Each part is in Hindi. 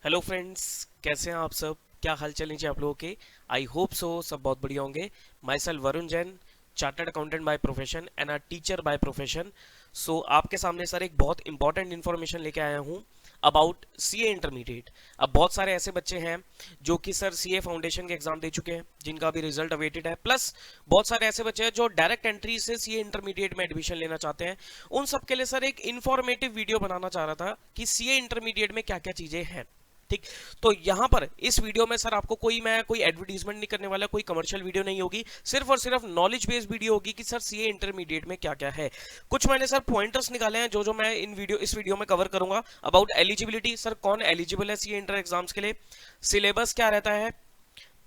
हेलो फ्रेंड्स, कैसे हैं आप सब? क्या हाल चाल नीचे आप लोगों के? आई होप सो सब बहुत बढ़िया होंगे। Myself Varun Jain, chartered accountant by profession and a teacher by profession. So आपके सामने सर एक बहुत इंपॉर्टेंट इन्फॉर्मेशन लेके आया हूँ अबाउट सीए इंटरमीडिएट। अब बहुत सारे ऐसे बच्चे हैं जो कि सर सीए फाउंडेशन के एग्जाम दे चुके हैं, जिनका भी रिजल्ट अवेटेड है, प्लस बहुत सारे ऐसे बच्चे हैं जो डायरेक्ट एंट्री से सीए इंटरमीडिएट में एडमिशन लेना चाहते हैं। उन सबके लिए सर एक इंफॉर्मेटिव वीडियो बनाना चाह रहा था कि सीए इंटरमीडिएट में क्या क्या चीजें हैं। ठीक, तो यहां पर इस वीडियो में सर आपको मैं कोई एडवर्टीजमेंट नहीं करने वाला, कोई कमर्शियल वीडियो नहीं होगी, सिर्फ और सिर्फ नॉलेज बेस्ड वीडियो होगी कि सर सीए इंटरमीडिएट में क्या क्या है। कुछ मैंने सर पॉइंटर्स निकाले हैं जो जो मैं इस वीडियो में कवर करूंगा। अबाउट एलिजिबिलिटी, सर कौन एलिजिबल है सीए इंटर एग्जाम्स के लिए, सिलेबस क्या रहता है,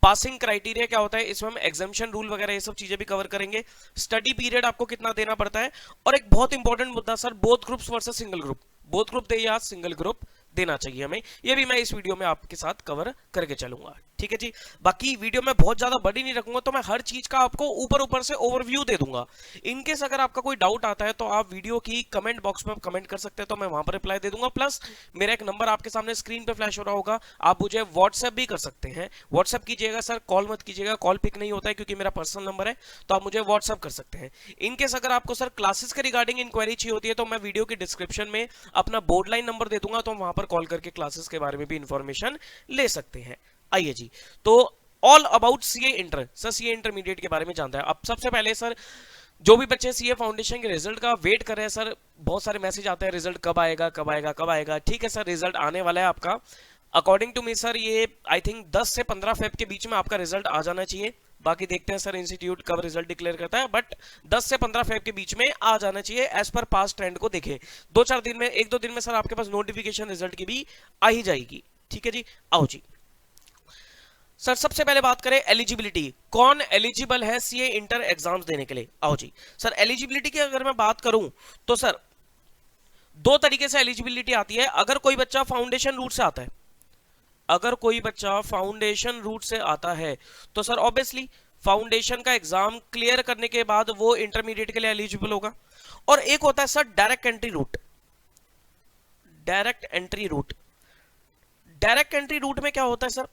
पासिंग क्राइटेरिया क्या होता है, इसमें हम एग्जामिशन रूल वगैरह ये सब चीजें भी कवर करेंगे, स्टडी पीरियड आपको कितना देना पड़ता है, और एक बहुत इंपॉर्टेंट मुद्दा sir both groups versus single group, both group दे या सिंगल ग्रुप देना चाहिए हमें, ये भी मैं इस वीडियो में आपके साथ कवर करके चलूंगा। ठीक है जी। बाकी वीडियो में बहुत ज्यादा बड़ी नहीं रखूंगा, तो मैं हर चीज का आपको ऊपर ऊपर से ओवरव्यू दे दूंगा। इनकेस अगर आपका कोई डाउट आता है तो आप वीडियो की कमेंट बॉक्स में कमेंट कर सकते हैं, तो मैं वहां पर रिप्लाई दे दूंगा। प्लस मेरा एक नंबर आपके सामने स्क्रीन पे फ्लैश हो रहा होगा, आप मुझे व्हाट्सएप भी कर सकते हैं। व्हाट्सएप कीजिएगा सर, कॉल मत कीजिएगा, कॉल पिक नहीं होता है क्योंकि मेरा पर्सनल नंबर है, तो आप मुझे व्हाट्सएप कर सकते हैं। इनकेस अगर आपको सर क्लासेस के रिगार्डिंग इंक्वायरी चाहिए होती है तो मैं वीडियो की डिस्क्रिप्शन में अपना बोर्ड लाइन नंबर दे दूंगा, तो वहां पर कॉल करके क्लासेस के बारे में भी इंफॉर्मेशन ले सकते हैं। आइए जी, तो all about CA inter, sir CA intermediate के बारे में जानता है। अब सबसे पहले सर जो भी बच्चे सीए फाउंडेशन के रिजल्ट का वेट कर रहे हैं, सर बहुत सारे मैसेज आते हैं रिजल्ट कब आएगा कब आएगा कब आएगा। ठीक है सर, रिजल्ट आने वाला है आपका। अकॉर्डिंग टू मी सर ये आई थिंक 10 से 15 फेब के बीच में आपका रिजल्ट आ जाना चाहिए। बाकी देखते हैं सर इंस्टीट्यूट कब रिजल्ट डिक्लेयर करता है, बट 10 से 15 फेब के बीच में आ जाना चाहिए एज पर पास्ट ट्रेंड को देखें। 2-4 दिन में, 1-2 दिन में सर आपके पास नोटिफिकेशन रिजल्ट की भी आ ही जाएगी। ठीक है जी, आओ जी सर सबसे पहले बात करें एलिजिबिलिटी, कौन एलिजिबल है सीए इंटर एग्जाम्स देने के लिए। आओ जी सर, एलिजिबिलिटी की अगर मैं बात करूं तो सर दो तरीके से एलिजिबिलिटी आती है। अगर कोई बच्चा फाउंडेशन रूट से आता है, अगर कोई बच्चा फाउंडेशन रूट से आता है तो सर ऑब्वियसली फाउंडेशन का एग्जाम क्लियर करने के बाद वो इंटरमीडिएट के लिए एलिजिबल होगा। और एक होता है sir direct entry route. Direct entry route, direct entry route में क्या होता है सर,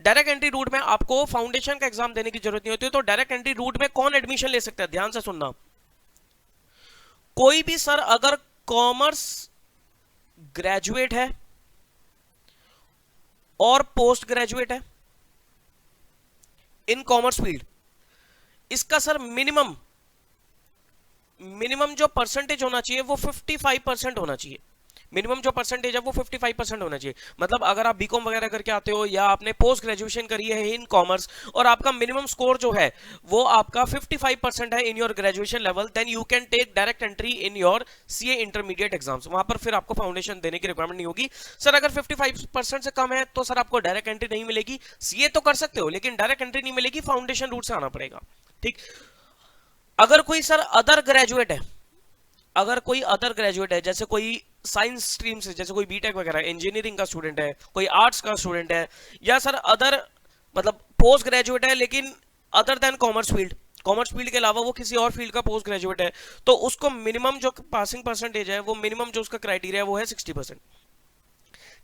डायरेक्ट एंट्री रूट में आपको फाउंडेशन का एग्जाम देने की जरूरत नहीं होती है। तो डायरेक्ट एंट्री रूट में कौन एडमिशन ले सकता है, ध्यान से सुनना। कोई भी सर अगर कॉमर्स ग्रेजुएट है और पोस्ट ग्रेजुएट है इन कॉमर्स फील्ड, इसका सर मिनिमम जो परसेंटेज होना चाहिए वो 55% होना चाहिए। मिनिमम जो परसेंटेज है वो 55% होना चाहिए। मतलब अगर आप बीकॉम वगैरह करके आते हो या आपने पोस्ट ग्रेजुएशन करी है इन कॉमर्स और आपका मिनिमम स्कोर जो है वो आपका 55% है in your graduation level, then you can take direct entry in your CA intermediate exams. वहां पर फिर आपको फाउंडेशन देने की रिक्वायरमेंट नहीं होगी। सर अगर 55% से कम है तो सर आपको डायरेक्ट एंट्री नहीं मिलेगी। सीए तो कर सकते हो लेकिन डायरेक्ट एंट्री नहीं मिलेगी, फाउंडेशन रूट से आना पड़ेगा। ठीक, अगर कोई सर अदर ग्रेजुएट है, अगर कोई अदर ग्रेजुएट है जैसे कोई साइंस स्ट्रीम से, जैसे कोई बीटेक वगैरह इंजीनियरिंग का स्टूडेंट है, कोई आर्ट्स का स्टूडेंट है, या सर अदर मतलब पोस्ट ग्रेजुएट है लेकिन other than commerce field, commerce field के अलावा वो किसी और फील्ड का पोस्ट ग्रेजुएट है, तो उसको मिनिमम जो पासिंग परसेंटेज है, वो मिनिमम जो उसका क्राइटेरिया है वो है 60%।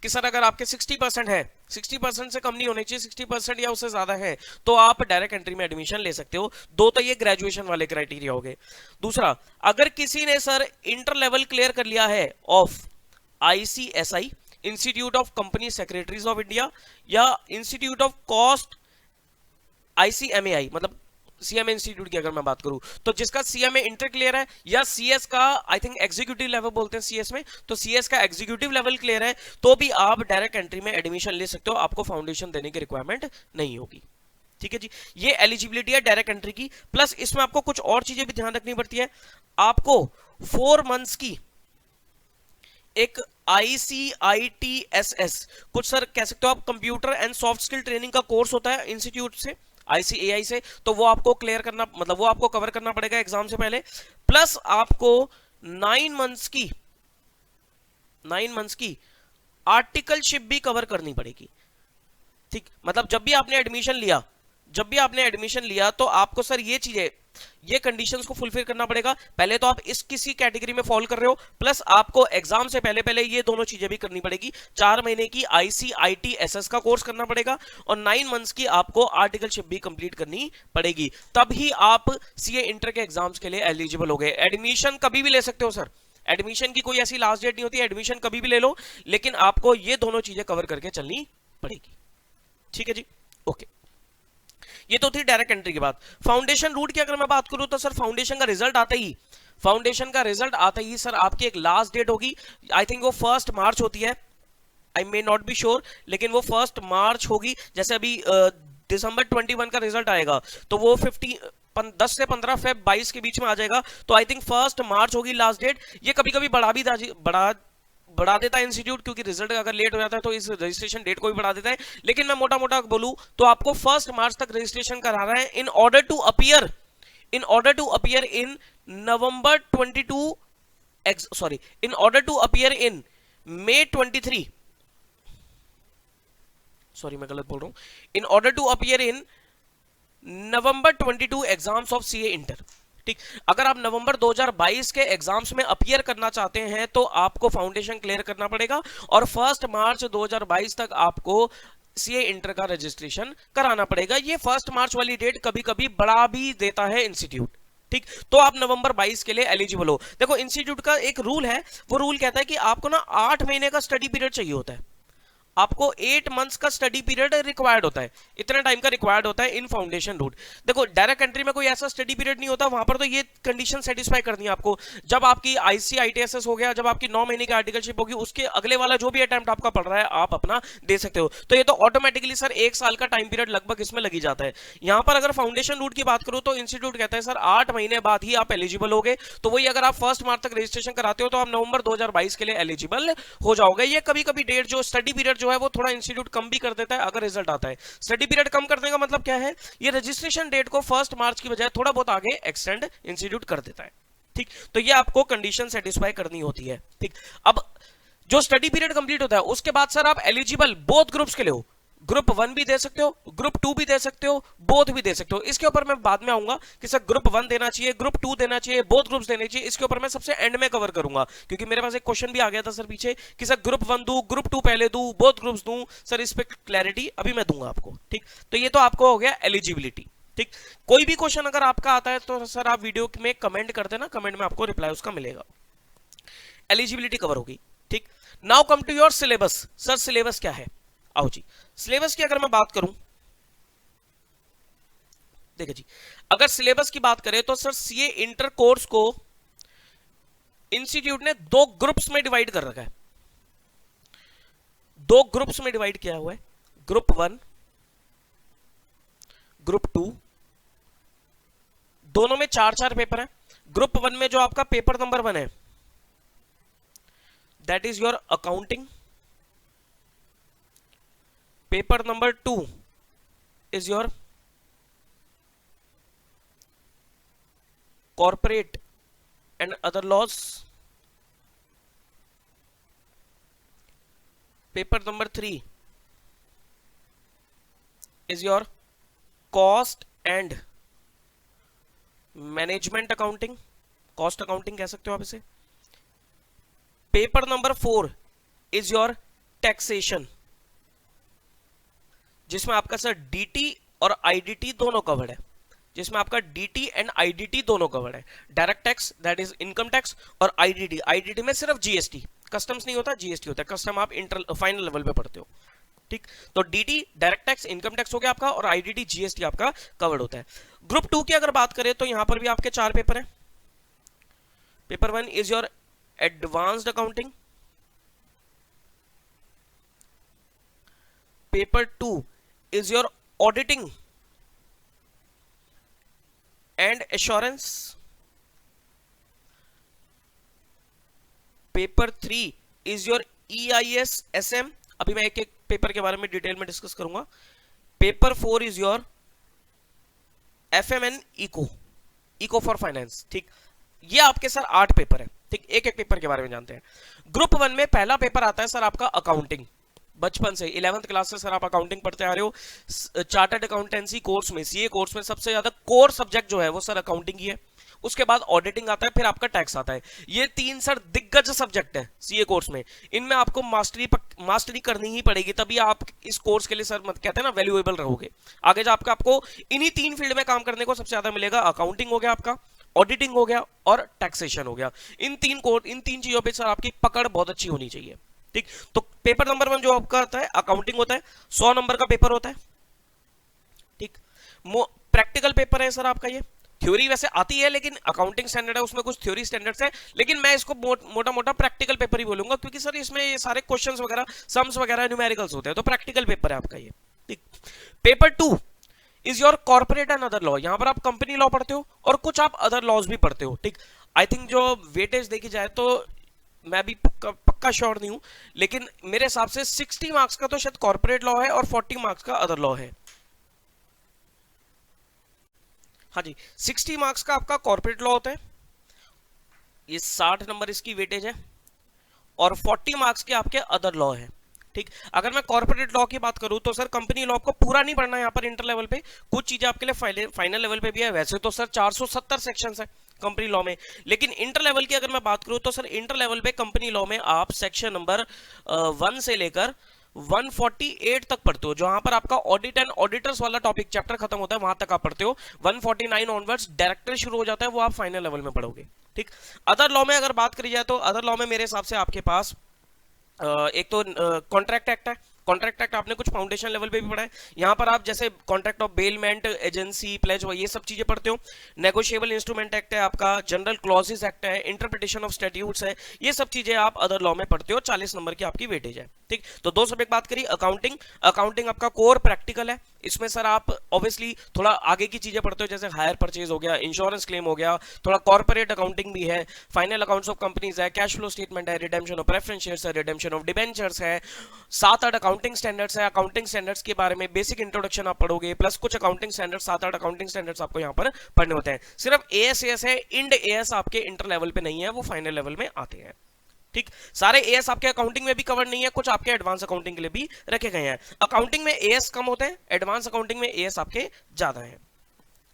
कि सर अगर आपके 60% है, 60% से कम नहीं होने चाहिए, 60% या उससे ज्यादा है तो आप डायरेक्ट एंट्री में एडमिशन ले सकते हो। दो तो ये ग्रेजुएशन वाले क्राइटेरिया हो गए। दूसरा, अगर किसी ने सर इंटर लेवल क्लियर कर लिया है of ICSI, institute of company secretaries of India, या इंस्टीट्यूट ऑफ कॉस्ट ICMAI, मतलब सीएमए इंस्टीट्यूट की अगर मैं बात करूं, तो जिसका सीएमए इंटर क्लियर है या सीएस का आई थिंक एग्जीक्यूटिव लेवल बोलते हैं सीएस में, तो सीएस का एग्जीक्यूटिव लेवल क्लियर है तो भी आप डायरेक्ट एंट्री में एडमिशन ले सकते हो, आपको फाउंडेशन देने की रिक्वायरमेंट नहीं होगी। ठीक है जी, ये एलिजिबिलिटी है डायरेक्ट एंट्री की। प्लस इसमें आपको कुछ और चीजें भी ध्यान रखनी पड़ती है। आपको 4 मंथ्स की एक ICITSS, कुछ सर कह सकते हो आप computer and soft skill training का कोर्स होता है इंस्टीट्यूट से, ICAI से, तो वो आपको क्लियर करना, मतलब वो आपको कवर करना पड़ेगा एग्जाम से पहले। प्लस आपको 9 मंथ्स की आर्टिकलशिप भी कवर करनी पड़ेगी। ठीक, मतलब जब भी आपने एडमिशन लिया, जब भी आपने एडमिशन लिया तो आपको सर ये चीजें, ये कंडीशंस को फुलफिल करना पड़ेगा। पहले तो आप इस किसी कैटेगरी में फॉल कर रहे हो, प्लस आपको एग्जाम से पहले पहले ये दोनों चीजें भी करनी पड़ेगी। 4 महीने की ICITSS का कोर्स करना पड़ेगा और 9 मंथ्स की आपको आर्टिकलशिप भी कंप्लीट करनी पड़ेगी, तब ही आप सीए इंटर के एग्जाम्स के लिए एलिजिबल हो गए। एडमिशन कभी भी ले सकते हो सर, एडमिशन की कोई ऐसी लास्ट डेट नहीं होती, एडमिशन कभी भी ले लो, लेकिन आपको ये दोनों चीजें कवर करके चलनी पड़ेगी। ठीक है जी, ओके। ये तो थी डायरेक्ट एंट्री की बात। फाउंडेशन रूट की अगर मैं बात करूं तो सर फाउंडेशन का रिजल्ट आते ही सर आपकी एक लास्ट डेट होगी, आई थिंक वो 1 मार्च होती है, आई मे नॉट बी श्योर, लेकिन वो 1 मार्च होगी। जैसे अभी दिसंबर 21 का रिजल्ट आएगा तो वो 10 से 15 फेब 22 के बीच में आ जाएगा, तो आई थिंक 1 मार्च होगी लास्ट डेट। ये कभी कभी बढ़ा देता है इंस्टीट्यूट, क्योंकि रिजल्ट अगर लेट हो जाता है तो इस रजिस्ट्रेशन डेट को भी बढ़ा देता है, लेकिन मैं मोटा मोटा बोलूं तो आपको 1 मार्च तक रजिस्ट्रेशन करा रहा है in order to appear in November 22 in order to appear in May 23, sorry मैं गलत बोल रहा हूं, in order to appear in November 22 exams of CA inter. ठीक, अगर आप नवंबर 2022 के एग्जाम्स में अपीयर करना चाहते हैं तो आपको फाउंडेशन क्लियर करना पड़ेगा और 1 मार्च 2022 तक आपको सीए इंटर का रजिस्ट्रेशन कराना पड़ेगा। ये 1 मार्च वाली डेट कभी कभी बढ़ा भी देता है इंस्टीट्यूट। ठीक, तो आप नवंबर 22 के लिए एलिजिबल हो। देखो इंस्टीट्यूट का एक रूल है, वो रूल कहता है कि आपको ना 8 महीने का स्टडी पीरियड चाहिए होता है, आपको 8 मंथ्स का स्टडी पीरियड रिक्वायर्ड होता है, इतना टाइम का रिक्वायर्ड होता है इन फाउंडेशन रूट। देखो डायरेक्ट एंट्री में कोई ऐसा स्टडी पीरियड नहीं होता, वहां पर तो ये कंडीशन सेटिस्फाई करनी है आपको। जब आपकी ICITSS हो गया, जब आपकी 9 महीने की आर्टिकलशिप होगी, उसके अगले वाला जो भी अटेम्प्ट आपका पड़ रहा है आप अपना दे सकते हो। तो ये तो ऑटोमेटिकली सर 1 साल का टाइम पीरियड लगभग इसमें लगी जाता है। यहां पर अगर फाउंडेशन रूट की बात करूं तो इंस्टीट्यूट कहता है सर 8 महीने बाद ही आप एलिजिबल होगे, तो वही अगर आप 1 मार्च तक रजिस्ट्रेशन कराते हो तो आप नवंबर 2022 के लिए एलिजिबल हो जाओगे। ये कभी कभी डेट जो स्टडी पीरियड जो है वो थोड़ा इंस्टीट्यूट कम भी कर देता है अगर रिजल्ट आता है। स्टडी पीरियड कम करने का मतलब क्या है, ये रजिस्ट्रेशन डेट को 1 मार्च की बजाय थोड़ा बहुत आगे एक्सटेंड इंस्टीट्यूट कर देता है। ठीक, तो ये आपको कंडीशन सेटिस्फाई करनी होती है। ठीक, अब जो स्टडी पीरियड कंप्लीट होता है उसके बाद सर आप एलिजिबल बोथ ग्रुप्स के लिए हो। ग्रुप 1 भी दे सकते हो, ग्रुप 2 भी दे सकते हो, बोथ भी दे सकते हो। इसके ऊपर मैं बाद में आऊंगा कि सर ग्रुप 1 देना चाहिए, ग्रुप 2 देना चाहिए, बोथ ग्रुप्स देने चाहिए, इसके ऊपर मैं सबसे एंड में कवर करूंगा, क्योंकि मेरे पास एक क्वेश्चन भी आ गया था सर पीछे कि सर ग्रुप 1 दूं, ग्रुप 2 पहले दूं, बोथ ग्रुप्स दूं। सर इस पे क्लैरिटी अभी मैं दूंगा आपको। ठीक, तो ये तो आपको हो गया एलिजिबिलिटी। ठीक, कोई भी क्वेश्चन अगर आपका आता है तो सर आप वीडियो में कमेंट कर देना, कमेंट में आपको रिप्लाई उसका मिलेगा। एलिजिबिलिटी कवर होगी। ठीक, now come to your syllabus. Sir syllabus क्या है, आओ जी सिलेबस की अगर मैं बात करूं, देखिए जी अगर सिलेबस की बात करें तो सर सीए इंटर कोर्स को इंस्टीट्यूट ने 2 ग्रुप्स में डिवाइड कर रखा है। 2 ग्रुप्स में डिवाइड किया हुआ है, ग्रुप 1 ग्रुप 2, दोनों में 4-4 पेपर है। ग्रुप 1 में जो आपका पेपर नंबर 1 है that is your accounting, paper number 2 is your corporate and other laws, paper number 3 is your cost and management accounting, cost accounting कह सकते हो आप इसे। Paper number 4 is your taxation, जिसमें आपका सर डीटी और आईडीटी दोनों कवर्ड है, जिसमें आपका डीटी एंड आईडीटी दोनों कवर्ड है। Direct tax that is income tax और आईडीटी में सिर्फ जीएसटी, कस्टम्स नहीं होता, जीएसटी होता है। कस्टम आप इंटर फाइनल लेवल पे पढ़ते हो। ठीक, तो DT direct tax income tax हो गया आपका और आईडीटी जीएसटी आपका कवर्ड होता है। ग्रुप 2 की अगर बात करें तो यहां पर भी आपके 4 पेपर हैं। Paper 1 is your advanced accounting, paper 2 is your auditing and assurance, paper 3 is your EIS SM, अभी मैं एक एक पेपर के बारे में डिटेल में डिस्कस करूंगा। Paper 4 is your FMN eco for finance. ठीक, ये आपके सर 8 पेपर है। ठीक, एक एक पेपर के बारे में जानते हैं। ग्रुप 1 में पहला पेपर आता है सर आपका अकाउंटिंग, बचपन से 11th क्लास से सर आप अकाउंटिंग पढ़ते आ रहे हो। चार्टर्ड अकाउंटेंसी कोर्स में, सीए कोर्स में सबसे ज्यादा कोर सब्जेक्ट जो है वो सर अकाउंटिंग ही है। उसके बाद ऑडिटिंग आता है, फिर आपका टैक्स आता है। ये 3 सर दिग्गज सब्जेक्ट है सीए कोर्स में। इनमें आपको मास्टरी करनी ही पड़ेगी, तभी आप इस कोर्स के लिए सर मत कहते हैं ना वैल्यूएबल रहोगे। आगे जाकर आपको इन्हीं 3 फील्ड में काम करने को सबसे ज्यादा मिलेगा। अकाउंटिंग हो गया आपका, ऑडिटिंग हो गया और टैक्सेशन हो गया। इन तीन चीजों पे सर आपकी पकड़ बहुत अच्छी होनी चाहिए। ठीक, तो पेपर नंबर 1 जो आपका आता है अकाउंटिंग होता है, 100 नंबर का पेपर होता है। ठीक, प्रैक्टिकल पेपर है सर आपका। ये थ्योरी वैसे आती है लेकिन अकाउंटिंग स्टैंडर्ड है, उसमें कुछ थ्योरी स्टैंडर्ड्स है, लेकिन मैं इसको मोटा मोटा प्रैक्टिकल पेपर ही बोलूंगा, क्योंकि सर इसमें ये सारे क्वेश्चंस वगैरह, सम्स वगैरह, न्यूमेरिकल्स होते हैं, तो प्रैक्टिकल पेपर है आपका ये। ठीक, paper 2 is your corporate and other law. यहां पर आप कंपनी लॉ पढ़ते हो और कुछ आप अदर लॉज भी पढ़ते हो। ठीक, आई थिंक जो वेटेज देखी जाए तो मैं भी पक्का श्योर नहीं हूं, लेकिन मेरे हिसाब से 60 मार्क्स का तो शायद कॉर्पोरेट लॉ है और 40 मार्क्स का अदर लॉ है। हाँ जी, 60 मार्क्स का आपका कॉर्पोरेट लॉ होता है, ये 60 नंबर इसकी वेटेज है, और 40 मार्क्स के आपके अदर लॉ है। ठीक, अगर मैं कॉर्पोरेट लॉ की बात करूं तो सर कंपनी लॉ को पूरा नहीं पढ़ना है यहाँ पर इंटर लेवल पे, कुछ चीजें आपके लिए फाइनल लेवल पे भी है। वैसे तो सर 470 सेक्शंस है कंपनी लॉ में, लेकिन इंटर लेवल की अगर मैं बात करूं तो सर इंटर लेवल पे कंपनी लॉ में आप सेक्शन नंबर 1 से लेकर 148 तक पढ़ते हो, जहां पर आपका ऑडिट एंड ऑडिटर्स वाला टॉपिक चैप्टर खत्म होता है, वहां तक आप पढ़ते हो। 149 ऑनवर्ड्स डायरेक्टर शुरू हो जाता है, वो आप फाइनल लेवल में पढ़ोगे। ठीक, अदर लॉ में अगर बात करी जाए तो अदर लॉ में मेरे हिसाब से आपके पास एक तो कॉन्ट्रैक्ट एक्ट है। कॉन्ट्रैक्ट एक्ट आपने कुछ फाउंडेशन लेवल पे भी पढ़ा है। यहां पर आप जैसे contract of bailment, agency, pledge, ये सब चीजें पढ़ते हो। नेगोशिएबल इंस्ट्रूमेंट एक्ट है आपका, जनरल क्लॉजेस एक्ट है, इंटरप्रिटेशन ऑफ स्टैट्यूट्स है, ये सब चीजें आप अदर लॉ में पढ़ते हो। 40 नंबर की आपकी वेटेज है। ठीक, तो 2 सब्जेक्ट बात करी। अकाउंटिंग, अकाउंटिंग आपका कोर प्रैक्टिकल है, इसमें सर आप ऑब्वियसली थोड़ा आगे की चीजें पढ़ते हो, जैसे हायर परचेज हो गया, इंश्योरेंस क्लेम हो गया, थोड़ा कॉर्पोरेट अकाउंटिंग भी है, फाइनल अकाउंट्स ऑफ कंपनीज है, कैश फ्लो स्टेटमेंट है, रिडेम्पशन ऑफ प्रेफरेंस शेयर्स है, रिडेम्पशन ऑफ डिबेंचर्स है, 7-8 अकाउंटिंग स्टैंडर्ड्स है। अकाउंटिंग स्टैंडर्ड्स के बारे में बेसिक इंट्रोडक्शन आप पढ़ोगे, प्लस कुछ अकाउंटिंग स्टैंडर्ड्स, 7-8 अकाउंटिंग स्टैंडर्ड्स आपको यहाँ पर पढ़ने होते हैं। सिर्फ एएस है, इंड एएस आपके इंटर लेवल पे नहीं है, वो फाइनल लेवल में आते हैं। ठीक, सारे एएस आपके अकाउंटिंग में भी कवर नहीं है, कुछ आपके एडवांस अकाउंटिंग के लिए भी रखे गए हैं। अकाउंटिंग में एएस कम होते हैं, एडवांस अकाउंटिंग में एएस आपके ज्यादा हैं।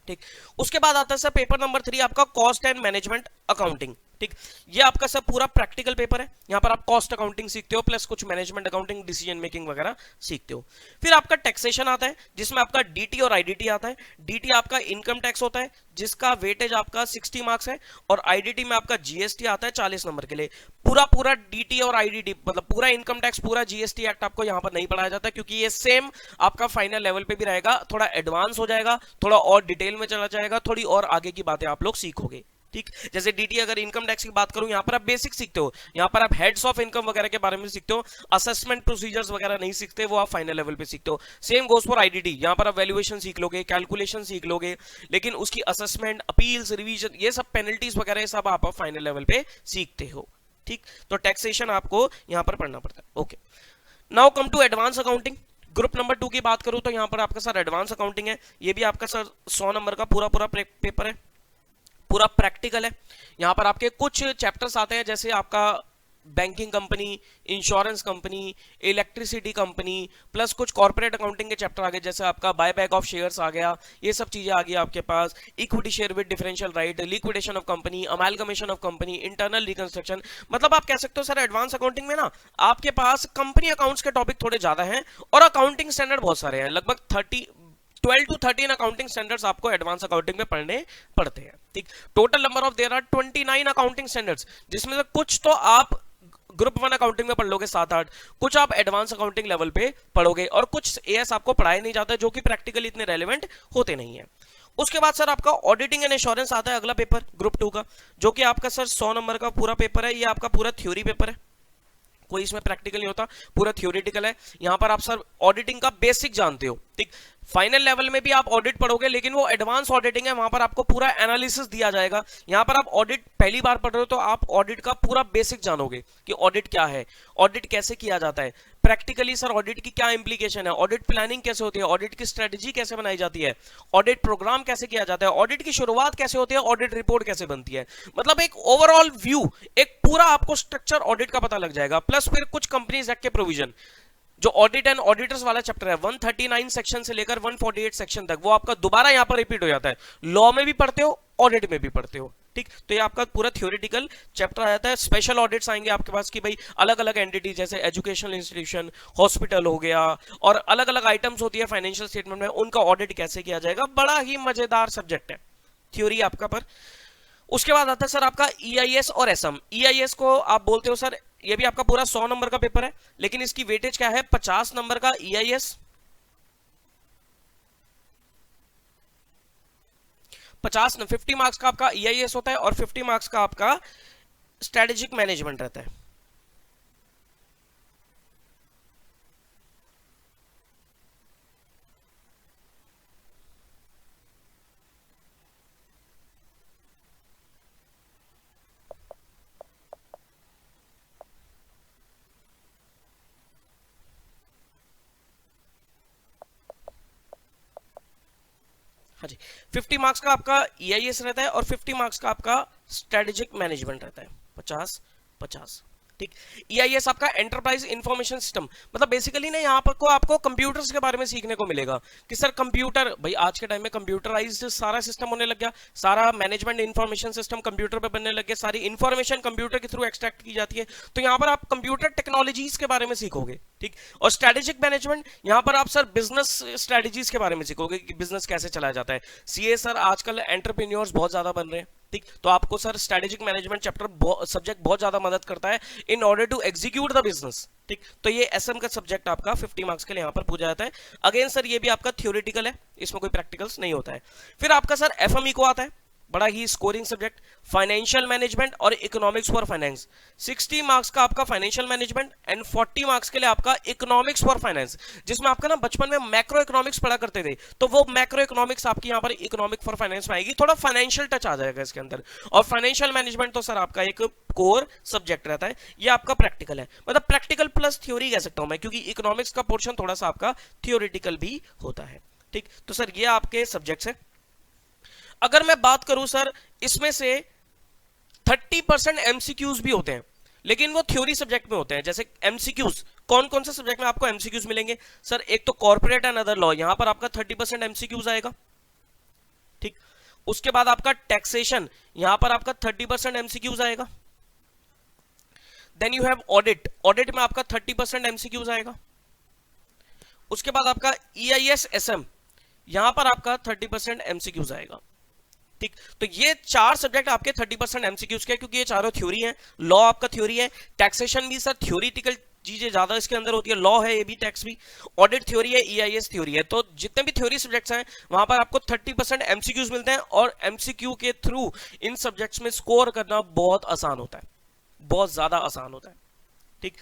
ठीक, उसके बाद आता है सर पेपर नंबर 3 आपका कॉस्ट एंड मैनेजमेंट अकाउंटिंग। ठीक, ये आपका सब पूरा प्रैक्टिकल पेपर है। यहां पर आप कॉस्ट अकाउंटिंग सीखते हो, प्लस कुछ मैनेजमेंट अकाउंटिंग, डिसीजन मेकिंग वगैरह सीखते हो। फिर आपका टैक्सेशन आता है, जिसमें आपका डीटी और आईडीटी आता है। डीटी आपका इनकम टैक्स होता है, जिसका वेटेज आपका 60 मार्क्स है, और आईडीटी में आपका जीएसटी आता है 40 नंबर के लिए। पूरा डीटी और आईडीटी मतलब पूरा इनकम टैक्स, पूरा जीएसटी एक्ट आपको यहां पर नहीं पढ़ाया जाता, क्योंकि ये सेम आपका फाइनल लेवल पे भी रहेगा, थोड़ा एडवांस हो जाएगा, थोड़ा और डिटेल में चला जाएगा, थोड़ी और आगे की बातें आप लोग सीखोगे। ठीक, जैसे डीटी अगर इनकम टैक्स की बात करूं, यहां पर आप बेसिक सीखते हो, यहां पर आप हेड्स ऑफ इनकम वगैरह के बारे में सीखते हो, असेसमेंट प्रोसीजर्स वगैरह नहीं सीखते, वो आप फाइनल लेवल पे सीखते हो। सेम गोस फॉर आईडीटी, यहां पर आप वैल्यूएशन सीख लोगे, कैलकुलेशन सीख लोगे, लेकिन उसकी असेसमेंट, अपील्स, रिवीजन, ये सब पेनल्टीज वगैरह सब आप फाइनल लेवल पे सीखते हो। ठीक, तो टैक्सेशन आपको यहां पर पढ़ना पड़ता है। Okay, now come to advance accounting. Group number 2 की बात करूं तो यहां पर आपका सर एडवांस अकाउंटिंग है। ये भी आपका सर 100 नंबर का पूरा पेपर है, पूरा प्रैक्टिकल है। यहां पर आपके कुछ चैप्टर्स आते हैं, जैसे आपका banking company, insurance company, electricity company, plus कुछ कॉर्पोरेट अकाउंटिंग के चैप्टर आ गए, जैसे आपका बाय बैक ऑफ शेयर्स आ गया, ये सब चीजें आ गई आपके पास। Equity share with differential right, liquidation of company, amalgamation of company, internal reconstruction. मतलब आप कह सकते हो सर एडवांस अकाउंटिंग में ना आपके पास कंपनी अकाउंट्स के टॉपिक थोड़े ज्यादा हैं, और अकाउंटिंग स्टैंडर्ड बहुत सारे हैं, लगभग 12 to 13 अकाउंटिंग स्टैंडर्ड्स आपको एडवांस अकाउंटिंग में पढ़ने पड़ते हैं। ठीक, total number of there are 29 accounting standards, जिसमें से कुछ तो आप ग्रुप 1 अकाउंटिंग में पढ़ लोगे 7-8, कुछ आप एडवांस अकाउंटिंग लेवल पे पढ़ोगे, और कुछ एएस आपको पढ़ाए नहीं जाता, जो कि प्रैक्टिकली इतने रेलेवेंट होते नहीं है। उसके बाद सर आपका ऑडिटिंग एंड एश्योरेंस आता है, अगला पेपर ग्रुप 2 का, जो कि आपका सर 100 नंबर का पूरा पेपर है। ये आपका पूरा थ्योरी पेपर है, कोई इसमें प्रैक्टिकल नहीं होता, पूरा थ्योरेटिकल है। यहां पर आप सर ऑडिटिंग का बेसिक जानते हो। ठीक, फाइनल लेवल में भी आप ऑडिट पढ़ोगे, लेकिन वो एडवांस ऑडिटिंग है, वहां पर आपको पूरा एनालिसिस दिया जाएगा। यहां पर आप ऑडिट पहली बार पढ़ रहे हो तो आप ऑडिट का पूरा बेसिक जानोगे कि ऑडिट क्या है, ऑडिट कैसे किया जाता है, प्रैक्टिकली सर ऑडिट की क्या इंप्लीकेशन है, ऑडिट प्लानिंग कैसे होती है, ऑडिट की स्ट्रेटजी कैसे बनाई जाती है, ऑडिट प्रोग्राम कैसे किया जाता है, ऑडिट की शुरुआत कैसे होती है, ऑडिट रिपोर्ट कैसे बनती है। मतलब एक ओवरऑल व्यू, एक पूरा आपको स्ट्रक्चर ऑडिट का पता लग जाएगा। प्लस फिर कुछ कंपनीज एक्ट के प्रोविजन, जो ऑडिट एंड ऑडिटर्स वाला चैप्टर है 139 सेक्शन से लेकर 148 सेक्शन तक वो आपका दोबारा यहां पर रिपीट हो जाता है। लॉ में भी पढ़ते हो, ऑडिट में भी पढ़ते हो, ठीक। तो ये आपका पूरा थ्योरेटिकल चैप्टर आ जाता है। स्पेशल ऑडिट्स आएंगे आपके पास कि भाई अलग अलग एंटिटी जैसे एजुकेशनल इंस्टीट्यूशन, हॉस्पिटल हो गया, और अलग अलग आइटम्स होती है फाइनेंशियल स्टेटमेंट में, उनका ऑडिट कैसे किया जाएगा। बड़ा ही मजेदार सब्जेक्ट है थ्योरी आपका। पर उसके बाद आता है सर आपका ईआईएस और एसएम। ईआईएस को आप बोलते हो सर ये भी आपका पूरा 100 नंबर का पेपर है, लेकिन इसकी वेटेज क्या है 50 नंबर का ईआईएस, 50 मार्क्स का आपका ईआईएस होता है और 50 मार्क्स का आपका स्ट्रेटेजिक मैनेजमेंट रहता है। हाँ जी, 50 मार्क्स का आपका ईआईएस रहता है और 50 मार्क्स का आपका स्ट्रेटेजिक मैनेजमेंट रहता है। 50 50, ठीक। ईआईएस आपका एंटरप्राइज इंफॉर्मेशन सिस्टम, मतलब बेसिकली ना यहाँ पर को आपको कंप्यूटर्स के बारे में सीखने को मिलेगा कि सर कंप्यूटर, भाई आज के टाइम में कंप्यूटराइज्ड सारा सिस्टम होने लग गया, सारा मैनेजमेंट इंफॉर्मेशन सिस्टम कंप्यूटर पे बनने लग गया, सारी इंफॉर्मेशन कंप्यूटर के थ्रू एक्सट्रैक्ट की जाती है। तो यहाँ पर आप कंप्यूटर टेक्नोलॉजीज के बारे में सीखोगे, ठीक। और स्ट्रेटेजिक मैनेजमेंट यहाँ पर आप सर बिजनेस स्ट्रेटेजीज के बारे में सीखोगे कि बिजनेस कैसे चलाया जाता है। सीए सर आजकल एंटरप्रेन्योर्स बहुत ज्यादा बन रहे हैं, ठीक। तो आपको sir strategic management chapter subject बहुत ज्यादा मदद करता है in order to execute the business, ठीक। तो ये एसएम का सब्जेक्ट आपका 50 मार्क्स के लिए यहां पर पूछा जाता है। अगेन सर ये भी आपका थ्योरेटिकल है, इसमें कोई प्रैक्टिकल्स नहीं होता है। फिर आपका सर एफएमई को आता है, बड़ा ही स्कोरिंग सब्जेक्ट, फाइनेंशियल मैनेजमेंट और इकोनॉमिक्स फॉर फाइनेंस। 60 मार्क्स का आपका फाइनेंशियल मैनेजमेंट एंड 40 मार्क्स के लिए आपका इकोनॉमिक्स फॉर फाइनेंस, जिसमें आपका ना बचपन में मैक्रो इकोनॉमिक्स पढ़ा करते थे, तो वो मैक्रो इकोनॉमिक्स आपकी यहाँ पर इकोनॉमिक फॉर फाइनेंस में आएगी, थोड़ा फाइनेंशियल टच आ जाएगा इसके अंदर। और फाइनेंशियल मैनेजमेंट तो सर आपका एक कोर सब्जेक्ट रहता है, ये आपका प्रैक्टिकल है, मतलब प्रैक्टिकल प्लस थ्योरी कह सकता हूं मैं, क्योंकि इकोनॉमिक्स का पोर्शन थोड़ा सा आपका थ्योरेटिकल भी होता है, ठीक। तो सर ये आपके सब्जेक्ट्स हैं। अगर मैं बात करूं सर इसमें से 30% एमसीक्यूज भी होते हैं, लेकिन वो थ्योरी सब्जेक्ट में होते हैं। जैसे एमसीक्यूज कौन कौन से सब्जेक्ट में आपको एमसीक्यूज मिलेंगे सर, एक तो कॉर्पोरेट एंड अदर लॉ, यहां पर आपका 30% एमसीक्यूज आएगा, ठीक। उसके बाद आपका टैक्सेशन, यहां पर आपका 30% एमसीक्यूज आएगा। Then you have audit, audit में आपका 30% एमसीक्यूज आएगा। उसके बाद आपका ईआईएस एसएम, यहां पर आपका 30% एमसीक्यूज आएगा, ठीक। तो ये चार सब्जेक्ट आपके 30% एमसीक्यूज के, क्योंकि ये चारों थ्योरी हैं। लॉ आपका थ्योरी है, टैक्सेशन भी सर थ्योरिटिकल चीजें ज्यादा इसके अंदर होती है, लॉ है ये भी, टैक्स भी, ऑडिट थ्योरी है, ईआईएस थ्योरी है। तो जितने भी थ्योरी सब्जेक्ट्स हैं वहां पर आपको 30% एमसीक्यूज मिलते हैं, और एमसीक्यू के थ्रू इन सब्जेक्ट्स में स्कोर करना बहुत आसान होता है, बहुत ज्यादा आसान होता है, ठीक।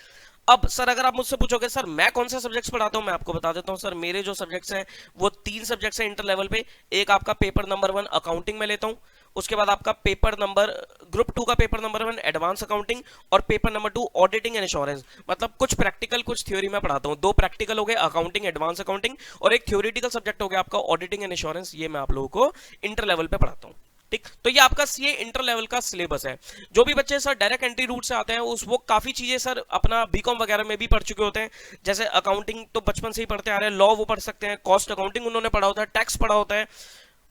अब सर अगर आप मुझसे पूछोगे सर मैं कौन से सब्जेक्ट्स पढ़ाता हूं, मैं आपको बता देता हूं सर। मेरे जो सब्जेक्ट्स हैं वो 3 सब्जेक्ट्स हैं इंटर लेवल पे। एक आपका पेपर नंबर 1 अकाउंटिंग में लेता हूं, उसके बाद आपका पेपर नंबर ग्रुप 2 का पेपर नंबर 1 एडवांस अकाउंटिंग, और paper number 2 auditing and insurance. मतलब कुछ प्रैक्टिकल कुछ थ्योरी में पढ़ाता हूं। 2 प्रैक्टिकल हो गए अकाउंटिंग एडवांस अकाउंटिंग, और एक थ्योरेटिकल सब्जेक्ट हो गया आपका ऑडिटिंग एंड इंश्योरेंस। ये मैं आप लोगों को इंटर लेवल पे पढ़ाता हूं, ठीक। तो ये आपका सीए इंटर लेवल का सिलेबस है। जो भी बच्चे सर डायरेक्ट एंट्री रूट से आते हैं उस वो काफी चीजें सर अपना बीकॉम वगैरह में भी पढ़ चुके होते हैं। जैसे अकाउंटिंग तो बचपन से ही पढ़ते आ रहे हैं, लॉ वो पढ़ सकते हैं, कॉस्ट अकाउंटिंग उन्होंने पढ़ा होता है, टैक्स पढ़ा होता है,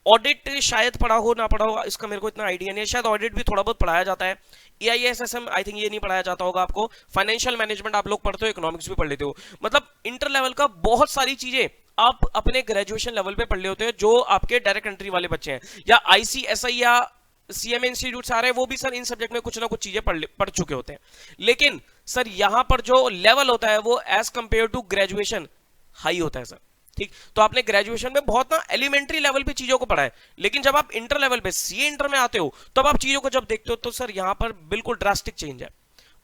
ऑडिट शायद पढ़ा हो ना पढ़ा हो इसका मेरे को इतना आइडिया नहीं है, शायद ऑडिट भी थोड़ा बहुत पढ़ाया जाता है। ईआईएस एसएम आई थिंक ये नहीं पढ़ाया जाता होगा आपको। फाइनेंशियल मैनेजमेंट आप लोग पढ़ते हो, इकोनॉमिक्स भी पढ़ लेते हो। मतलब इंटर लेवल का बहुत सारी चीजें आप अपने ग्रेजुएशन लेवल पे पढ़ ले होते हैं, जो आपके डायरेक्ट एंट्री वाले बच्चे हैं या आईसीएसआई या सीएमए इंस्टीट्यूट से आ रहे हैं, वो भी सर इन सब्जेक्ट में कुछ ना कुछ चीजें पढ़ चुके होते हैं। लेकिन सर यहां पर जो लेवल होता है वो as compare to graduation high होता है सर, ठीक। तो आपने ग्रेजुएशन में बहुत ना एलिमेंट्री लेवल पे चीजों को पढ़ा है, लेकिन जब आप इंटर लेवल पे सीए इंटर में आते हो तब आप चीजों को जब देखते हो तो सर यहां पर बिल्कुल ड्रास्टिक चेंज है।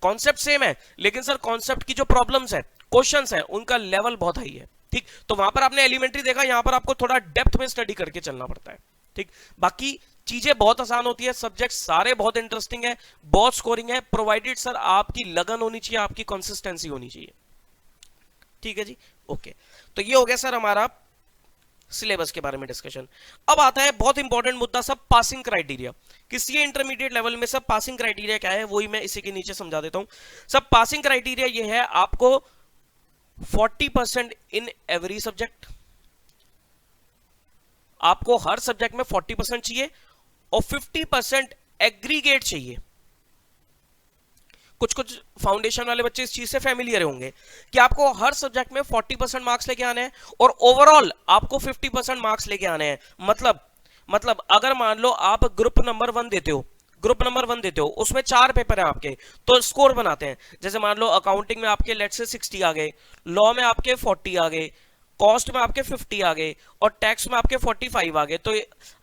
कॉन्सेप्ट सेम है, लेकिन सर कॉन्सेप्ट की जो प्रॉब्लम्स है, क्वेश्चंस है, उनका लेवल बहुत हाई है, ठीक। तो वहां पर आपने एलिमेंट्री देखा, यहां पर आपको थोड़ा डेप्थ में स्टडी करके चलना पड़ता है, ठीक। बाकी चीजें बहुत आसान होती है, सब्जेक्ट सारे बहुत इंटरेस्टिंग है, बहुत स्कोरिंग है, प्रोवाइडेड सर आपकी लगन होनी चाहिए, आपकी कंसिस्टेंसी होनी चाहिए, ठीक है जी। ओके, तो ये हो गया सर हमारा सिलेबस के बारे में डिस्कशन। अब आता है बहुत इंपॉर्टेंट मुद्दा सब पासिंग क्राइटेरिया। किसी इंटरमीडिएट लेवल में सब पासिंग क्राइटेरिया क्या है वही मैं इसी के नीचे समझा देता हूं। सब पासिंग क्राइटेरिया ये है, आपको 40% इन एवरी सब्जेक्ट, आपको हर सब्जेक्ट में 40% चाहिए और 50% एग्रीगेट चाहिए। कुछ कुछ फाउंडेशन वाले बच्चे इस चीज से फैमिलियर होंगे कि आपको हर सब्जेक्ट में 40% मार्क्स लेके आने हैं और ओवरऑल आपको 50% मार्क्स लेके आने हैं। मतलब अगर मान लो आप ग्रुप नंबर 1 देते हो, उसमें 4 पेपर है आपके, तो स्कोर बनाते हैं। जैसे मान लो अकाउंटिंग में आपके लेट से 60 आ गए, लॉ में आपके 40 आ गए, कॉस्ट में आपके 50 आ गए और टैक्स में आपके 45 आ गए, तो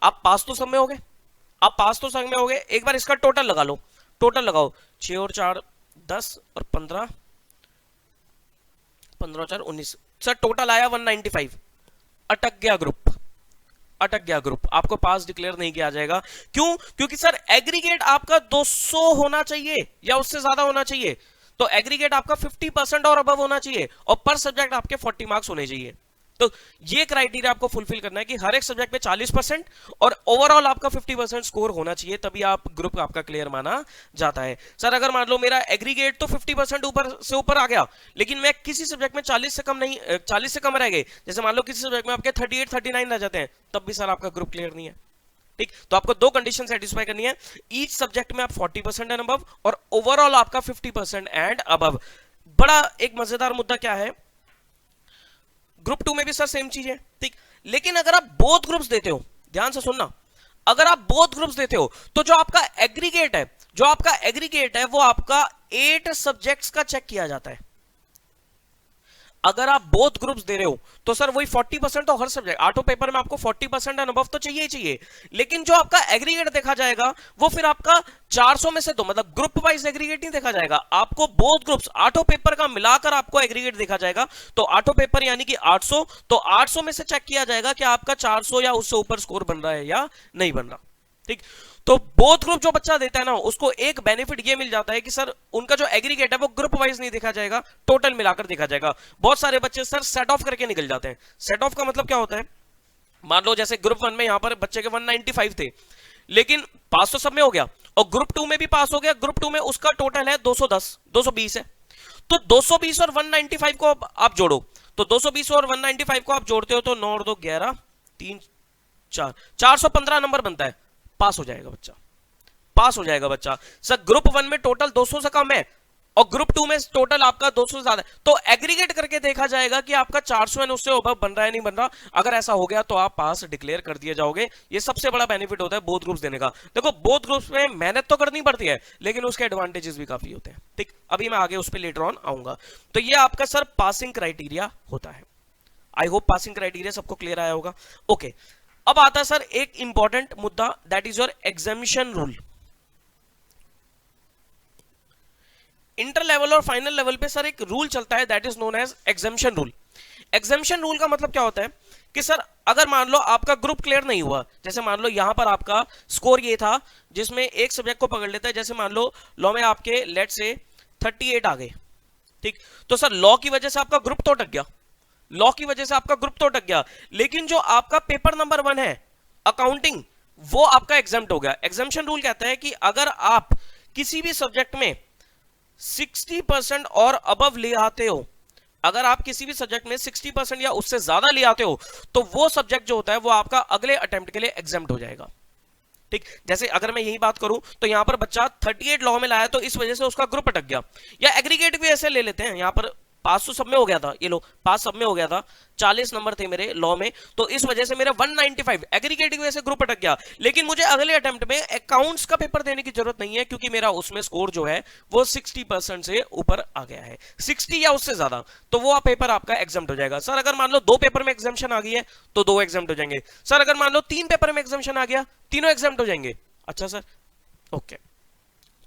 आप पास तो सब में हो गए, एक बार इसका टोटल लगा लो, टोटल लगाओ 6 और 4 10 और 15 और 4 19, सर टोटल आया 195। अटक गया ग्रुप, आपको पास डिक्लेयर नहीं किया जाएगा। क्यों? क्योंकि सर एग्रीगेट आपका 200 होना चाहिए या उससे ज्यादा होना चाहिए, तो एग्रीगेट आपका 50% और अबव होना चाहिए और पर सब्जेक्ट आपके 40 मार्क्स होने चाहिए। तो ये क्राइटेरिया आपको फुलफिल करना है कि हर एक सब्जेक्ट में 40% और ओवरऑल आपका 50% स्कोर होना चाहिए, तभी आप ग्रुप आपका क्लियर माना जाता है। सर अगर मान लो मेरा एग्रीगेट तो 50% ऊपर से ऊपर आ गया, लेकिन मैं किसी सब्जेक्ट में 40 से कम रह गए, जैसे मान लो किसी सब्जेक्ट में आपके 38 39 रह जाते हैं, तब भी सर आपका ग्रुप क्लियर नहीं है। ठीक, तो आपको 2 कंडीशन सेटिस्फाई करनी है, ईच सब्जेक्ट में आप 40% एंड अबव और ओवरऑल आपका 50% एंड अबव। बड़ा एक मजेदार मुद्दा क्या है, ग्रुप 2 में भी सर सेम चीज है, ठीक, लेकिन अगर आप बोथ ग्रुप्स देते हो, ध्यान से सुनना, अगर आप बोथ ग्रुप्स देते हो तो जो आपका एग्रीगेट है वो आपका 8 सब्जेक्ट्स का चेक किया जाता है। अगर आप बोथ ग्रुप्स दे रहे हो तो सर वही 40% तो हर सब्जेक्ट, आठों पेपर में आपको 40% एंड अबव तो चाहिए ही चाहिए, लेकिन जो आपका एग्रीगेट देखा जाएगा वो फिर आपका 400 में से 2, मतलब ग्रुप वाइज एग्रीगेट नहीं देखा जाएगा, आपको बोथ ग्रुप्स आठों पेपर का मिलाकर आपको एग्रीगेट देखा जाएगा। तो आठों पेपर यानी कि 800, तो 800 में से चेक किया जाएगा कि आपका 400 या उससे ऊपर स्कोर बन रहा है या नहीं बन रहा। ठीक, तो बोथ ग्रुप जो बच्चा देता है ना, उसको एक बेनिफिट ये मिल जाता है कि सर उनका जो एग्रीगेट है वो ग्रुप वाइज नहीं देखा जाएगा, टोटल मिलाकर देखा जाएगा। बहुत सारे बच्चे सर सेट ऑफ करके निकल जाते हैं। सेट ऑफ का मतलब क्या होता है, मान लो जैसे ग्रुप 1 में यहां पर बच्चे के 195 थे, लेकिन पास तो सब में हो गया और ग्रुप 2 में भी पास हो गया। ग्रुप 2 में उसका टोटल है 220 है, तो 220 और 195 को आप जोड़ो, तो 220 और 195 को आप जोड़ते हो तो 9 और 2 11 3 4 415 नंबर बनता है, पास हो जाएगा बच्चा। सर ग्रुप 1 में टोटल 200 से कम है और ग्रुप 2 में टोटल आपका 200 से ज्यादा है, तो एग्रीगेट करके देखा जाएगा कि आपका 400 एंड उससे अबव बन रहा है नहीं बन रहा। अगर ऐसा हो गया तो आप पास डिक्लेयर कर दिए जाओगे। ये सबसे बड़ा बेनिफिट होता है बोथ ग्रुप्स देने का। देखो बोथ ग्रुप्स में मेहनत तो करनी पड़ती है, लेकिन उसके एडवांटेजेस भी काफी होते हैं। ठीक, अभी मैं आगे उस पर लेटर ऑन आऊंगा। तो ये आपका सर पासिंग क्राइटेरिया होता है। आई होप पासिंग क्राइटेरिया सबको क्लियर आया होगा। ओके, अब आता है सर एक इंपॉर्टेंट मुद्दा, that is your examination rule. Inter level और फाइनल लेवल पे सर एक रूल चलता है, that is known as examination rule. Examination rule का मतलब क्या होता है कि सर अगर मान लो आपका ग्रुप क्लियर नहीं हुआ, जैसे मान लो यहां पर आपका स्कोर ये था जिसमें एक सब्जेक्ट को पकड़ लेता है, जैसे मान लो लॉ में आपके लेट से 38 आ गए, ठीक, तो सर लॉ की वजह से आपका ग्रुप तो अटक गया, लेकिन जो आपका पेपर नंबर 1 है अकाउंटिंग, वो आपका एग्जाम्प्ट हो गया। एग्जामिनेशन रूल कहता है कि अगर आप किसी भी सब्जेक्ट में 60% और अबव ले आते हो, अगर आप किसी भी सब्जेक्ट में 60% या उससे ज्यादा ले आते हो, तो वो सब्जेक्ट जो होता है वो आपका अगले अटेम्प्ट के लिए एग्जाम्प्ट हो जाएगा। ठीक, जैसे अगर मैं यही बात करूं तो यहां पर बच्चा 38 लॉ में लाया तो इस वजह से उसका ग्रुप अटक गया, या एग्रीगेट भी ऐसे ले लेते हैं, यहां पर पास तो सब में हो गया था, ये लो पास सब में हो गया था, 40 नंबर थे मेरे लॉ में, तो इस वजह से मेरा 195 एग्रीगेट की वजह से ग्रुप अटक गया, लेकिन मुझे अगले अटेम्प्ट में अकाउंट्स का पेपर देने की जरूरत नहीं है क्योंकि मेरा उसमें स्कोर जो है वो 60% से ऊपर आ गया है, 60 या उससे ज्यादा, तो वो पेपर आपका एग्जाम्प्ट हो जाएगा। सर अगर मान लो 2 पेपर में एग्जाम्पशन आ गई है तो 2 एग्जाम्प्ट हो जाएंगे। सर अगर मान लो 3 पेपर में एग्जाम्पशन आ गया, तीनों एग्जाम्प्ट हो जाएंगे। अच्छा सर, ओके,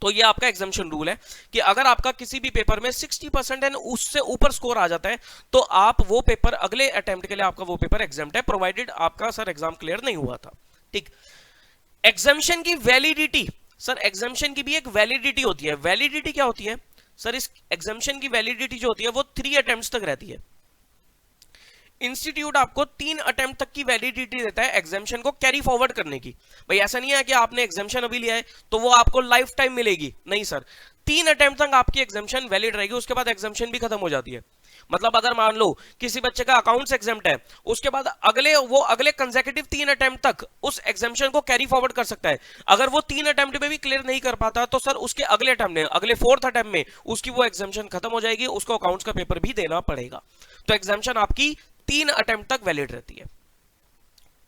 तो ये आपका एग्जाम्पशन रूल है कि अगर आपका किसी भी पेपर में 60% एंड उससे ऊपर स्कोर आ जाता है तो आप वो पेपर अगले अटेम्प्ट के लिए आपका वो पेपर एग्जाम्प्ट है, प्रोवाइडेड आपका सर एग्जाम क्लियर नहीं हुआ था। ठीक, एग्जाम्पशन की वैलिडिटी, सर एग्जाम्पशन की भी एक वैलिडिटी होती है। वैलिडिटी क्या होती है सर, इस एग्जाम्पशन की वैलिडिटी जो होती है वो 3 अटेम्प्ट्स तक रहती है। इंस्टीट्यूट आपको 3 अटेम्प्ट तक की वैलिडिटी देता है एग्जाम्पशन को कैरी फॉरवर्ड करने की। भाई ऐसा नहीं है कि आपने एग्जाम्पशन अभी लिया है तो वो आपको लाइफ टाइम मिलेगी, नहीं सर, 3 अटेम्प्ट तक आपकी एग्जाम्पशन वैलिड रहेगी, उसके बाद एग्जाम्पशन भी खत्म हो जाती है। मतलब अगर मान लो किसी बच्चे का अकाउंट्स एग्जाम्प्ट है, उसके बाद अगले कंसेक्यूटिव 3 अटेम्प्ट तक उस एग्जाम्शन को कैरी फॉरवर्ड कर सकता है। अगर वो 3 अटेम्प्ट में भी क्लियर नहीं कर पाता तो सर उसके अगले अटेम्प्ट में, अगले 4th अटेम्प्ट में उसकी वो एग्जाम्शन खत्म हो जाएगी, उसको अकाउंट्स का पेपर भी देना पड़ेगा। तो एग्जाम्शन आपकी 3 अटेम्प्ट तक वैलिड रहती है।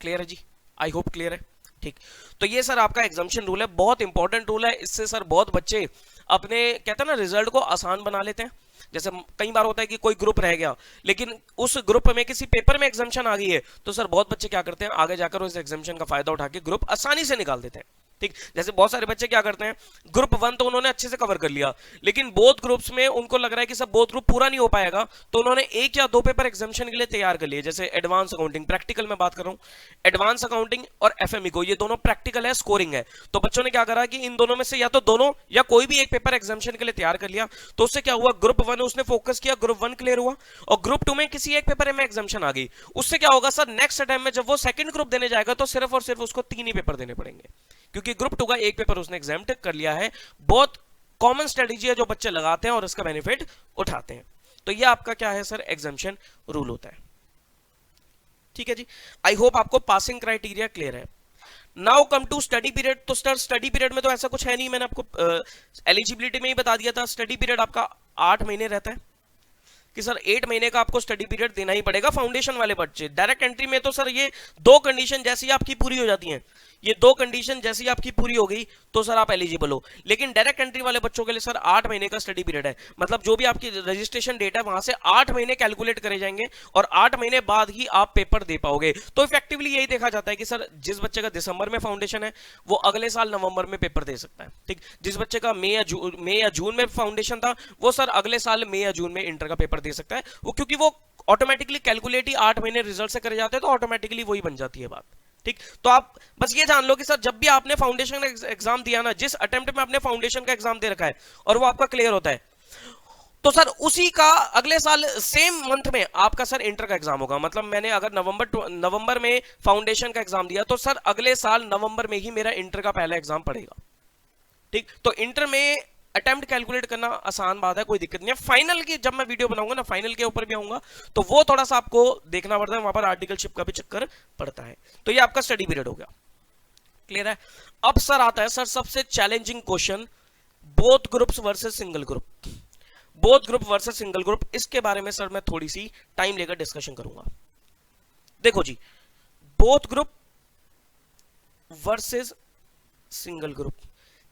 क्लियर है जी? आई होप क्लियर है। ठीक, तो ये सर आपका एग्जाम्शन रूल है, बहुत इंपॉर्टेंट रूल है। इससे सर बहुत बच्चे अपने कहते हैं ना रिजल्ट को आसान बना लेते हैं। जैसे कई बार होता है कि कोई ग्रुप रह गया, लेकिन उस ग्रुप में किसी पेपर में एग्जाम्शन आ गई है, तो सर बहुत बच्चे क्या करते हैं, आगे जाकर उस एग्जाम्शन का फायदा उठा के ग्रुप आसानी से निकाल देते हैं। ठीक, जैसे बहुत सारे बच्चे क्या करते हैं, ग्रुप 1 तो उन्होंने अच्छे से कवर कर लिया, लेकिन बोथ ग्रुप्स में उनको लग रहा है कि सब बोथ ग्रुप पूरा नहीं हो पाएगा, तो उन्होंने 1 या 2 पेपर एग्जाम्शन के लिए तैयार कर लिए। जैसे एडवांस अकाउंटिंग, प्रैक्टिकल में बात कर रहा हूं, एडवांस अकाउंटिंग और एफएमई को, ये दोनों प्रैक्टिकल है, स्कोरिंग है। तो बच्चों ने क्या करा कि इन दोनों में से या तो दोनों या कोई भी एक पेपर एग्जाम्शन के लिए तैयार कर लिया। तो उससे क्या हुआ, ग्रुप 1 उसने फोकस किया, ग्रुप 1 क्लियर हुआ, और ग्रुप 2 में किसी एक पेपर में एग्जाम्शन आ गई। उससे क्या होगा सर, नेक्स्ट अटेम्प्ट में जब वो सेकंड ग्रुप देने जाएगा तो सिर्फ और सिर्फ उसको 3 ही पेपर देने पड़ेंगे, क्योंकि ग्रुप 2 का एक पेपर उसने एग्जाम्प्ट कर लिया है। बहुत कॉमन स्ट्रेटेजी है जो बच्चे लगाते हैं और इसका बेनिफिट उठाते हैं। तो ये आपका क्या है सर, एग्जाम्शन रूल होता है। ठीक है जी, आई होप आपको पासिंग क्राइटेरिया क्लियर है। Now come to study period. तो सर स्टडी पीरियड में तो ऐसा कुछ है नहीं, मैंने आपको एलिजिबिलिटी में ही बता दिया था। स्टडी पीरियड आपका 8 महीने रहता है कि सर 8 महीने का आपको स्टडी पीरियड देना ही पड़ेगा फाउंडेशन वाले बच्चे। डायरेक्ट एंट्री में तो सर ये 2 कंडीशन जैसी आपकी पूरी हो जाती हैं, ये 2 कंडीशन जैसी आपकी पूरी हो गई तो सर आप एलिजिबल हो। लेकिन डायरेक्ट एंट्री वाले बच्चों के लिए सर 8 महीने का स्टडी पीरियड है, मतलब जो भी आपकी रजिस्ट्रेशन डेट है वहां से 8 महीने कैलकुलेट करे जाएंगे और 8 महीने बाद ही आप पेपर दे पाओगे। तो इफेक्टिवली यही देखा जाता है कि सर जिस बच्चे का दिसंबर में फाउंडेशन है वो अगले साल नवंबर में पेपर दे सकता है। ठीक, जिस बच्चे का मई या जून में फाउंडेशन था वो सर अगले साल मई या जून में इंटर का पेपर दे सकता है, वो क्योंकि वो ऑटोमेटिकली कैलकुलेट ही 8 महीने रिजल्ट से करे जाते हैं, तो ऑटोमेटिकली वही बन जाती है बात। ठीक, तो आप बस ये जान लो कि सर जब भी आपने फाउंडेशन एग्जाम दिया ना, जिस अटेम्प्ट में आपने फाउंडेशन का एग्जाम दे रखा है और वो आपका क्लियर होता है, तो सर उसी का अगले साल सेम मंथ में आपका सर इंटर का एग्जाम होगा। मतलब मैंने अगर नवंबर में फाउंडेशन का एग्जाम दिया तो सर अगले साल नवंबर में ही मेरा इंटर का पहला एग्जाम पड़ेगा। ठीक, तो इंटर में अटेम्प्ट कैलकुलेट करना आसान बात है, कोई दिक्कत नहीं है। फाइनल की जब मैं वीडियो बनाऊंगा ना, फाइनल के ऊपर भी आऊंगा, तो वो थोड़ा सा आपको देखना पड़ता है, वहां पर आर्टिकलशिप का भी चक्कर पड़ता है। तो ये आपका स्टडी पीरियड हो गया, क्लियर है। अब सर आता है सर सबसे challenging question, both groups versus single group. Both group versus single group, इसके बारे में सर मैं थोड़ी सी टाइम लेकर डिस्कशन करूंगा। देखो जी, both group versus single group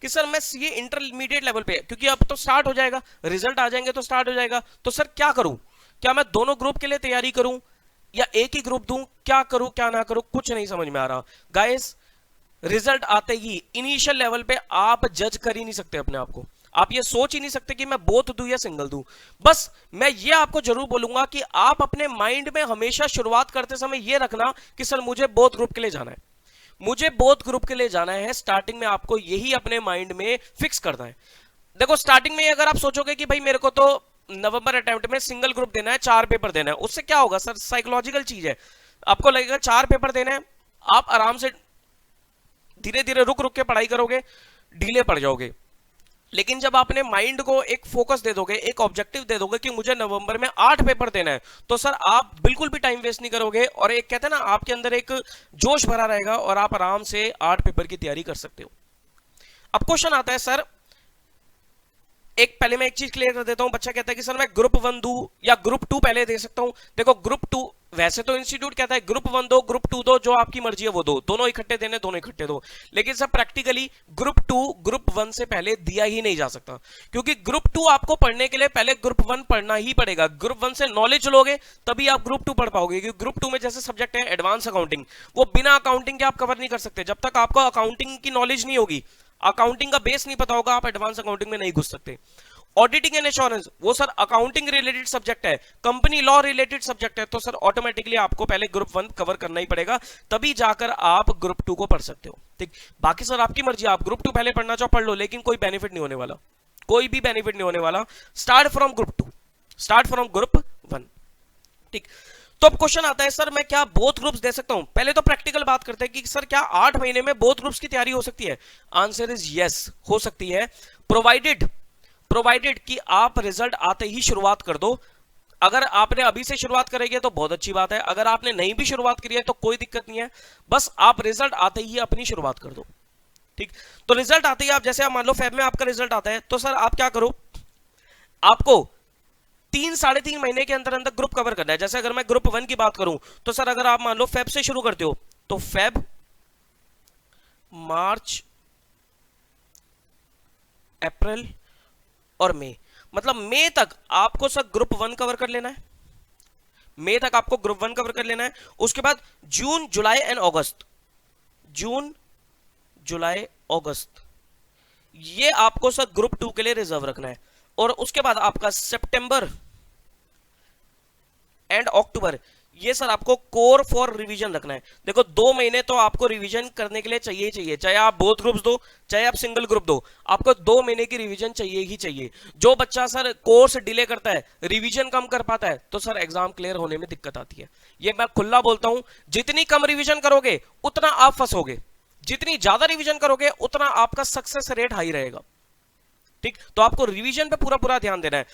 कि सर मैं ये इंटरमीडिएट लेवल पे, क्योंकि अब तो स्टार्ट हो जाएगा, रिजल्ट आ जाएंगे तो स्टार्ट हो जाएगा, तो सर क्या करूं, क्या मैं दोनों ग्रुप के लिए तैयारी करूं या एक ही ग्रुप दूं, क्या करूं क्या ना करूं, कुछ नहीं समझ में आ रहा। गाइस रिजल्ट आते ही इनिशियल लेवल पे आप जज कर ही नहीं सकते अपने आप को, आप ये सोच ही नहीं सकते कि मैं बोथ दूं या सिंगल दूं। बस मैं ये आपको जरूर बोलूंगा कि आप अपने माइंड में हमेशा शुरुआत करते समय ये रखना कि सर मुझे बोथ ग्रुप के लिए जाना है, मुझे बोथ ग्रुप के लिए जाना है। स्टार्टिंग में आपको यही अपने माइंड में फिक्स करना है। देखो स्टार्टिंग में अगर आप सोचोगे कि भाई मेरे को तो नवंबर अटेम्प्ट में सिंगल ग्रुप देना है, 4 पेपर देना है, उससे क्या होगा सर, साइकोलॉजिकल चीज है, आपको लगेगा 4 पेपर देना है, आप आराम से धीरे धीरे रुक रुक के पढ़ाई करोगे, ढीले पड़ जाओगे। लेकिन जब आपने माइंड को एक फोकस दे दोगे, एक ऑब्जेक्टिव दे दोगे कि मुझे नवंबर में 8 पेपर देना है, तो सर आप बिल्कुल भी टाइम वेस्ट नहीं करोगे और एक कहते हैं ना आपके अंदर एक जोश भरा रहेगा और आप आराम से 8 पेपर की तैयारी कर सकते हो। अब क्वेश्चन आता है सर, एक पहले मैं एक चीज क्लियर कर देता हूं, बच्चा कहता है कि सर मैं ग्रुप 1 दूं या ग्रुप 2 पहले दे सकता हूं। देखो ग्रुप 2 वैसे तो इंस्टीट्यूट कहता है ग्रुप 1 दो ग्रुप 2 दो, जो आपकी मर्जी है वो दो, दोनों इकट्ठे देने दोनों इकट्ठे दो, लेकिन सर प्रैक्टिकली ग्रुप 2 ग्रुप 1 से पहले दिया ही नहीं जा सकता, क्योंकि ग्रुप 2 आपको पढ़ने के लिए पहले ग्रुप 1 पढ़ना ही पड़ेगा। ग्रुप 1 से नॉलेज लोगे तभी आप ग्रुप 2 पढ़ पाओगे, क्योंकि ग्रुप 2 में जैसे सब्जेक्ट है एडवांस अकाउंटिंग, वो बिना अकाउंटिंग के आप कवर नहीं कर सकते। जब तक आपको अकाउंटिंग की नॉलेज नहीं होगी, अकाउंटिंग का बेस नहीं पता होगा, आप एडवांस अकाउंटिंग में नहीं घुस सकते। ऑडिटिंग एंड एश्योरेंस वो सर अकाउंटिंग रिलेटेड सब्जेक्ट है, कंपनी लॉ रिलेटेड सब्जेक्ट है, तो सर ऑटोमेटिकली आपको पहले ग्रुप 1 कवर करना ही पड़ेगा, तभी जाकर आप ग्रुप 2 को पढ़ सकते हो। ठीक, बाकी सर आपकी मर्जी, आप ग्रुप 2 पहले पढ़ना चाहो पढ़ लो, लेकिन कोई बेनिफिट नहीं होने वाला, कोई भी बेनिफिट नहीं होने वाला। Start from group 2, start from group 1। ठीक, तो अब क्वेश्चन आता है सर मैं क्या बोथ ग्रुप्स दे सकता हूं। पहले तो प्रैक्टिकल बात करते हैं कि सर क्या 8 महीने में बोथ ग्रुप्स की तैयारी हो सकती है। आंसर इज यस, हो सकती है, प्रोवाइडेड कि आप रिजल्ट आते ही शुरुआत कर दो। अगर आपने अभी से शुरुआत करेंगे तो बहुत अच्छी बात है, अगर आपने नहीं भी शुरुआत करी है तो कोई दिक्कत नहीं है, बस आप रिजल्ट आते ही अपनी शुरुआत कर दो। ठीक, तो रिजल्ट आते ही आप, जैसे आप मान लो फेब में आपका रिजल्ट आता है, तो सर आप क्या करो, आपको 3-3.5 महीने के अंदर अंदर ग्रुप कवर करना है। जैसे अगर मैं ग्रुप 1 की बात करूं तो सर अगर आप मान लो फेब से शुरू करते हो तो फेब, मार्च, अप्रैल और मई, मतलब मई तक आपको सर ग्रुप 1 कवर कर लेना है। मई तक आपको ग्रुप 1 कवर कर लेना है। उसके बाद जून, जुलाई एंड अगस्त, जून, जुलाई, अगस्त, ये आपको सर ग्रुप 2 के लिए रिजर्व रखना है। और उसके बाद आपका सितंबर एंड अक्टूबर, ये सर आपको कोर फॉर रिवीजन रखना है। देखो 2 महीने तो आपको रिवीजन करने के लिए चाहिए ही चाहिए, चाहे आप बोथ ग्रुप्स दो चाहे आप सिंगल ग्रुप दो, आपको 2 महीने की रिवीजन चाहिए ही चाहिए। जो बच्चा सर कोर्स डिले करता है, रिवीजन कम कर पाता है, तो सर एग्जाम क्लियर होने में दिक्कत आती है। ये मैं खुला बोलता हूं, जितनी कम रिवीजन करोगे उतना आप फंसोगे, जितनी ज्यादा रिवीजन करोगे उतना आपका सक्सेस रेट हाई रहेगा। ठीक, तो आपको रिवीजन पे पूरा पूरा ध्यान देना है।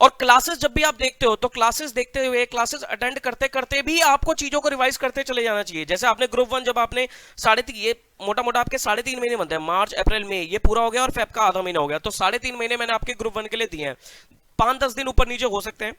और क्लासेस जब भी आप देखते हो तो क्लासेस देखते हुए, क्लासेस अटेंड करते करते भी आपको चीजों को रिवाइज करते चले जाना चाहिए। जैसे आपने ग्रुप 1 जब आपने 3.5, ये मोटा मोटा आपके 3.5 महीने बनते हैं, मार्च, अप्रैल, मई, ये पूरा हो गया और फेब का आधा महीना हो गया, तो 3.5 महीने मैंने आपके ग्रुप 1 के लिए दिए हैं। 5-10 दिन ऊपर नीचे हो सकते हैं।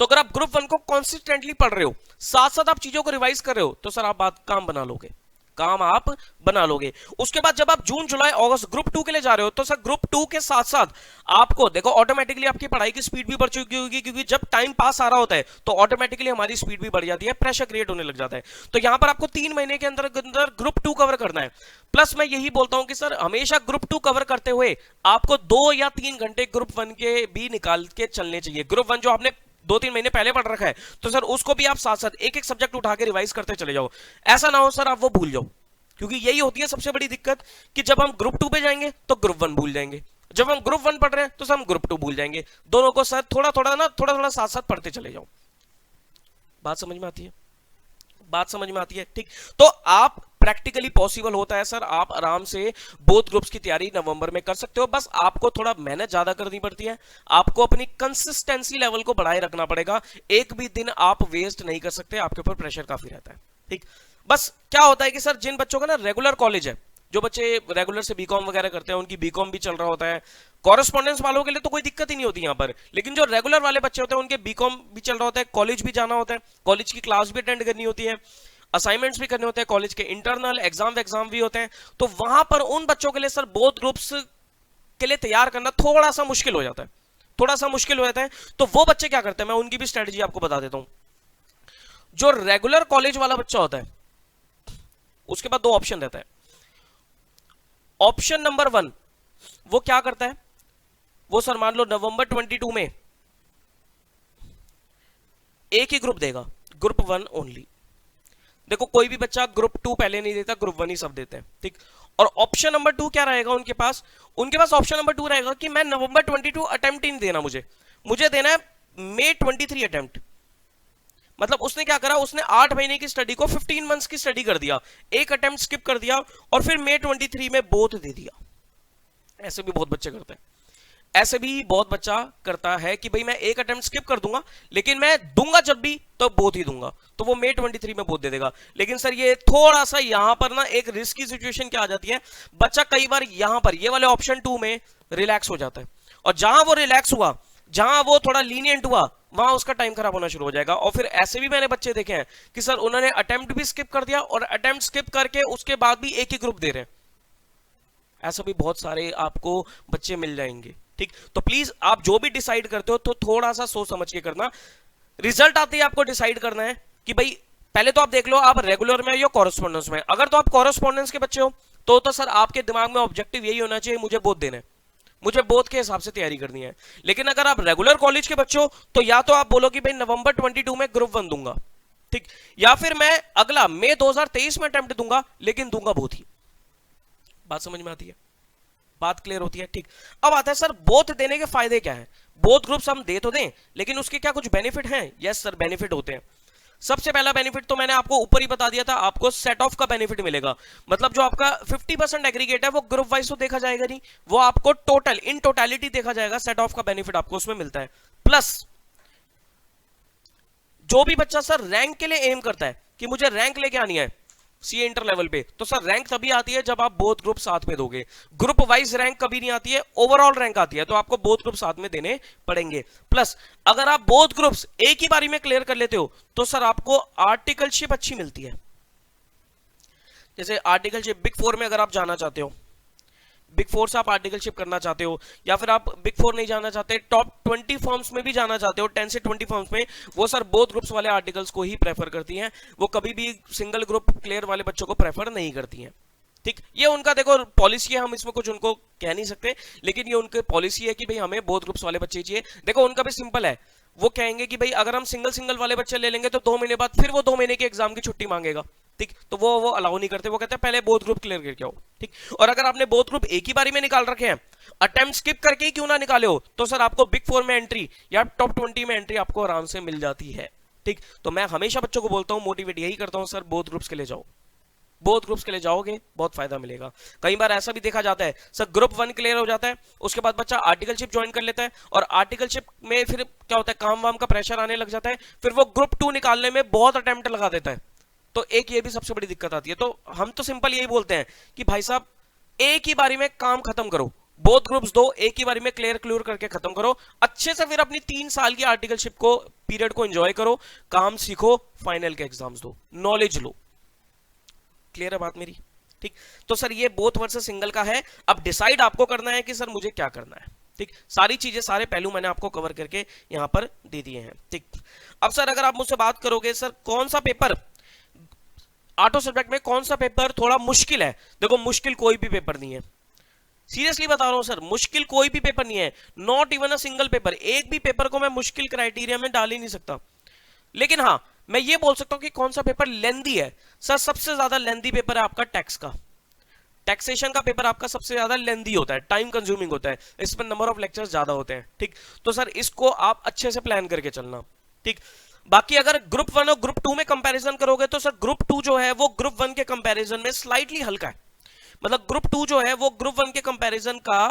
तो अगर आप ग्रुप 1 को कॉन्सिस्टेंटली पढ़ रहे हो, साथ साथ आप चीजों को रिवाइज कर रहे हो, तो सर आप बात काम बना लोगे, काम आप बना लोगे। उसके बाद जब आप जून, जुलाई, अगस्त ग्रुप 2 के लिए जा रहे हो, तो सर ग्रुप 2 के साथ साथ आपको देखो ऑटोमेटिकली आपकी पढ़ाई की स्पीड भी बढ़ चुकी होगी, क्योंकि जब टाइम पास आ रहा होता है तो ऑटोमेटिकली हमारी स्पीड भी बढ़ जाती है, प्रेशर क्रिएट होने लग जाता है। तो यहां पर आपको 3 महीने के अंदर अंदर ग्रुप 2 कवर करना है। प्लस मैं यही बोलता हूं कि सर हमेशा ग्रुप 2 कवर करते हुए आपको 2 या 3 घंटे ग्रुप 1 के भी निकाल के चलने चाहिए। ग्रुप 1 जो आपने 2-3 महीने पहले पढ़ रखा है, तो सर उसको भी आप साथ साथ एक एक सब्जेक्ट उठा के रिवाइज करते चले जाओ। ऐसा ना हो सर आप वो भूल जाओ, क्योंकि यही होती है सबसे बड़ी दिक्कत कि जब हम ग्रुप 2 पे जाएंगे तो ग्रुप 1 भूल जाएंगे, जब हम ग्रुप 1 पढ़ रहे हैं तो हम ग्रुप 2 भूल जाएंगे। दोनों को सर थोड़ा थोड़ा साथ साथ पढ़ते चले जाओ। बात समझ में आती है? बात समझ में आती है? ठीक, तो आप प्रैक्टिकली पॉसिबल होता है सर, आप आराम से बोथ ग्रुप्स की तैयारी नवंबर में कर सकते हो। बस आपको थोड़ा मेहनत ज्यादा करनी पड़ती है, आपको अपनी कंसिस्टेंसी लेवल को बढ़ाए रखना पड़ेगा। एक भी दिन आप वेस्ट नहीं कर सकते, आपके ऊपर प्रेशर काफी रहता है। ठीक, बस क्या होता है कि सर जिन बच्चों का ना रेगुलर कॉलेज है, जो बच्चे रेगुलर से बीकॉम वगैरह करते हैं, उनकी बीकॉम भी चल रहा होता है। कॉरेस्पॉन्डेंस वालों के लिए तो कोई दिक्कत ही नहीं होती यहाँ पर, लेकिन जो रेगुलर वाले बच्चे होते हैं उनके बीकॉम भी चल रहा होता है, कॉलेज भी जाना होता है, कॉलेज की क्लास भी अटेंड करनी होती है, असाइनमेंट्स भी करने होते हैं, कॉलेज के इंटरनल एग्जाम भी होते हैं। तो वहां पर उन बच्चों के लिए सर बोथ ग्रुप्स के लिए तैयार करना थोड़ा सा मुश्किल हो जाता है, थोड़ा सा मुश्किल हो जाता है। तो वो बच्चे क्या करते हैं, मैं उनकी भी स्ट्रेटेजी आपको बता देता हूं। जो रेगुलर कॉलेज वाला बच्चा होता है उसके बाद 2 ऑप्शन रहता है। ऑप्शन नंबर 1 वो क्या करता है, वो सर मान लो नवंबर 22 में एक ही ग्रुप देगा, ग्रुप 1 ओनली। देखो कोई भी बच्चा ग्रुप 2 पहले नहीं देता, ग्रुप 1 ही सब देते हैं। ठीक, और ऑप्शन नंबर 2 क्या रहेगा उनके पास ऑप्शन नंबर 2 रहेगा कि मैं नवंबर 22 अटेम्प्ट ही नहीं देना, मुझे देना है मई 23 अटेम्प्ट। मतलब उसने क्या करा, उसने 8 महीने की स्टडी को 15 मंथ्स की स्टडी कर दिया, एक अटेम्प्ट स्किप कर दिया और फिर मई 23 में बोथ दे दिया। ऐसे भी बहुत बच्चे करते हैं, ऐसे भी बहुत बच्चा करता है कि भाई मैं एक अटेम्प्ट स्किप कर दूंगा, लेकिन मैं दूंगा जब भी तो बोथ ही दूंगा, तो वो मई 23 में बोथ दे देगा। लेकिन सर ये थोड़ा सा यहां पर ना एक रिस्की सिचुएशन क्या आ जाती है, बच्चा कई बार यहां पर ये वाले ऑप्शन 2 में रिलैक्स हो जाता है, और जहां वो रिलैक्स हुआ, जहां वो थोड़ा लीनियंट हुआ, वहां उसका टाइम खराब होना शुरू हो जाएगा। और फिर ऐसे भी मैंने बच्चे देखे हैं कि सर उन्होंने अटेम्प्ट भी स्किप कर दिया और अटेम्प्ट स्किप करके उसके बाद भी एक ही ग्रुप दे रहे हैं। ऐसा भी बहुत सारे आपको बच्चे मिल जाएंगे। ठीक, तो प्लीज आप जो भी डिसाइड करते हो तो थोड़ा सा सोच समझ के करना। रिजल्ट आते ही आपको डिसाइड करना है कि भाई पहले तो आप देख लो आप रेगुलर में या कॉरेस्पॉन्डेंस में। अगर तो आप कॉरेस्पॉन्डेंस के बच्चे हो तो सर आपके दिमाग में ऑब्जेक्टिव यही होना चाहिए, मुझे बोथ देना है, मुझे बोथ के हिसाब से तैयारी करनी है। लेकिन अगर आप रेगुलर कॉलेज के बच्चे हो तो या तो आप बोलो कि भाई नवंबर 22 में ग्रुप 1 दूंगा, ठीक, या फिर मैं अगला मई 2023 में अटेम्प्ट दूंगा, लेकिन दूंगा बोथ ही। बात समझ में आती है? बात क्लियर होती है? ठीक, अब आता है सर बोथ देने के फायदे क्या है। बोथ ग्रुप्स हम दे तो दें, लेकिन उसके क्या कुछ बेनिफिट हैं? यस सर, बेनिफिट होते हैं। सबसे पहला बेनिफिट तो मैंने आपको ऊपर ही बता दिया था, आपको सेट ऑफ का बेनिफिट मिलेगा। मतलब जो आपका 50% एग्रीगेट है वो ग्रुप वाइज तो देखा जाएगा नहीं, वो आपको टोटल इन टोटलिटी देखा जाएगा। सेट ऑफ का बेनिफिट आपको उसमें मिलता है। प्लस जो भी बच्चा सर रैंक के लिए एम करता है कि मुझे रैंक लेके आनी है सीए इंटर लेवल पे, तो सर रैंक तभी आती है जब आप बोथ ग्रुप साथ में दोगे। ग्रुप वाइज रैंक कभी नहीं आती है, ओवरऑल रैंक आती है, तो आपको बोथ ग्रुप साथ में देने पड़ेंगे। प्लस अगर आप बोथ ग्रुप्स एक ही बारी में क्लियर कर लेते हो तो सर आपको आर्टिकलशिप अच्छी मिलती है। जैसे आर्टिकलशिप बिग फोर में अगर आप जाना चाहते हो, बिग फोर से आप आर्टिकलशिप करना चाहते हो, या फिर आप बिग फोर नहीं जाना चाहते, टॉप 20 फर्म्स में भी जाना चाहते हो, 10 से 20 फर्म्स में, वो सर बोथ ग्रुप्स वाले आर्टिकल्स को ही प्रेफर करती हैं। वो कभी भी सिंगल ग्रुप क्लियर वाले बच्चों को प्रेफर नहीं करती हैं। ठीक, ये उनका देखो पॉलिसी है, हम इसमें कुछ उनको कह नहीं सकते, लेकिन ये उनकी पॉलिसी है कि भाई हमें बोथ ग्रुप्स वाले बच्चे चाहिए। देखो उनका भी सिंपल है, वो कहेंगे कि भाई अगर हम सिंगल सिंगल वाले बच्चे ले लेंगे तो 2 महीने बाद फिर वो 2 महीने के एग्जाम की छुट्टी मांगेगा। ठीक, तो वो अलाउ नहीं करते, वो कहते हैं पहले बोथ ग्रुप क्लियर करके आओ। ठीक, और अगर आपने बोथ ग्रुप एक ही बारी में निकाल रखे हैं, अटेम्प्ट स्किप करके ही क्यों ना निकाले हो, तो सर आपको बिग फोर में एंट्री या टॉप 20 में एंट्री आपको आराम से मिल जाती है। ठीक, तो मैं हमेशा बच्चों को बोलता हूं, मोटिवेट यही करता हूं, सर बोथ ग्रुप्स के लिए जाओ, बोथ ग्रुप्स के लिए जाओगे बहुत फायदा मिलेगा। कई बार ऐसा भी देखा जाता है सर ग्रुप 1 क्लियर हो जाता है, उसके बाद बच्चा आर्टिकलशिप ज्वाइन कर लेता है, और आर्टिकलशिप में फिर क्या होता है, काम वाम का प्रेशर आने लग जाता है, फिर वो ग्रुप 2 निकालने में बहुत अटेम्प्ट लगा देता है। तो एक ये भी सबसे बड़ी दिक्कत आती है। तो हम तो सिंपल यही बोलते हैं कि भाई साहब एक ही बारी में काम खत्म करो, बोथ ग्रुप्स दो, एक ही बारी में क्लियर करके खत्म करो अच्छे से, फिर अपनी 3 साल की आर्टिकलशिप को पीरियड को एंजॉय करो, काम सीखो, फाइनल के एग्जाम्स दो, नॉलेज लो। क्लियर है बात मेरी? ठीक, तो सर ये बोथ वर्सेस सिंगल का है। अब डिसाइड आपको करना है कि सर मुझे क्या करना है। ठीक, सारी चीजें सारे पहलू मैंने आपको कवर करके यहां पर दे दिए हैं। ठीक, अब सर अगर आप मुझसे बात करोगे सर कौन सा पेपर ऑटो सब्जेक्ट में, कौन सा पेपर थोड़ा मुश्किल है, देखो मुश्किल कोई भी पेपर नहीं है, सीरियसली बता रहा हूं सर, मुश्किल कोई भी पेपर नहीं है, not even a single paper. एक भी पेपर को मैं मुश्किल क्राइटेरिया में डाल ही नहीं सकता, लेकिन हाँ मैं ये बोल सकता हूं कि कौन सा पेपर लेंदी है। सर सबसे ज्यादा लेंदी पेपर है आपका टैक्स का, टैक्सेशन का पेपर आपका सबसे ज्यादा लेंदी होता है, टाइम कंज्यूमिंग होता है, इसमें नंबर ऑफ लेक्चर्स ज्यादा होते हैं। ठीक, तो सर इसको आप अच्छे से प्लान करके चलना। ठीक, बाकी अगर ग्रुप 1 और ग्रुप 2 में कंपैरिजन करोगे तो सर ग्रुप 2 जो है वो ग्रुप 1 के कंपैरिजन में स्लाइटली हल्का है, मतलब ग्रुप 2 जो है वो ग्रुप 1 के कंपैरिजन का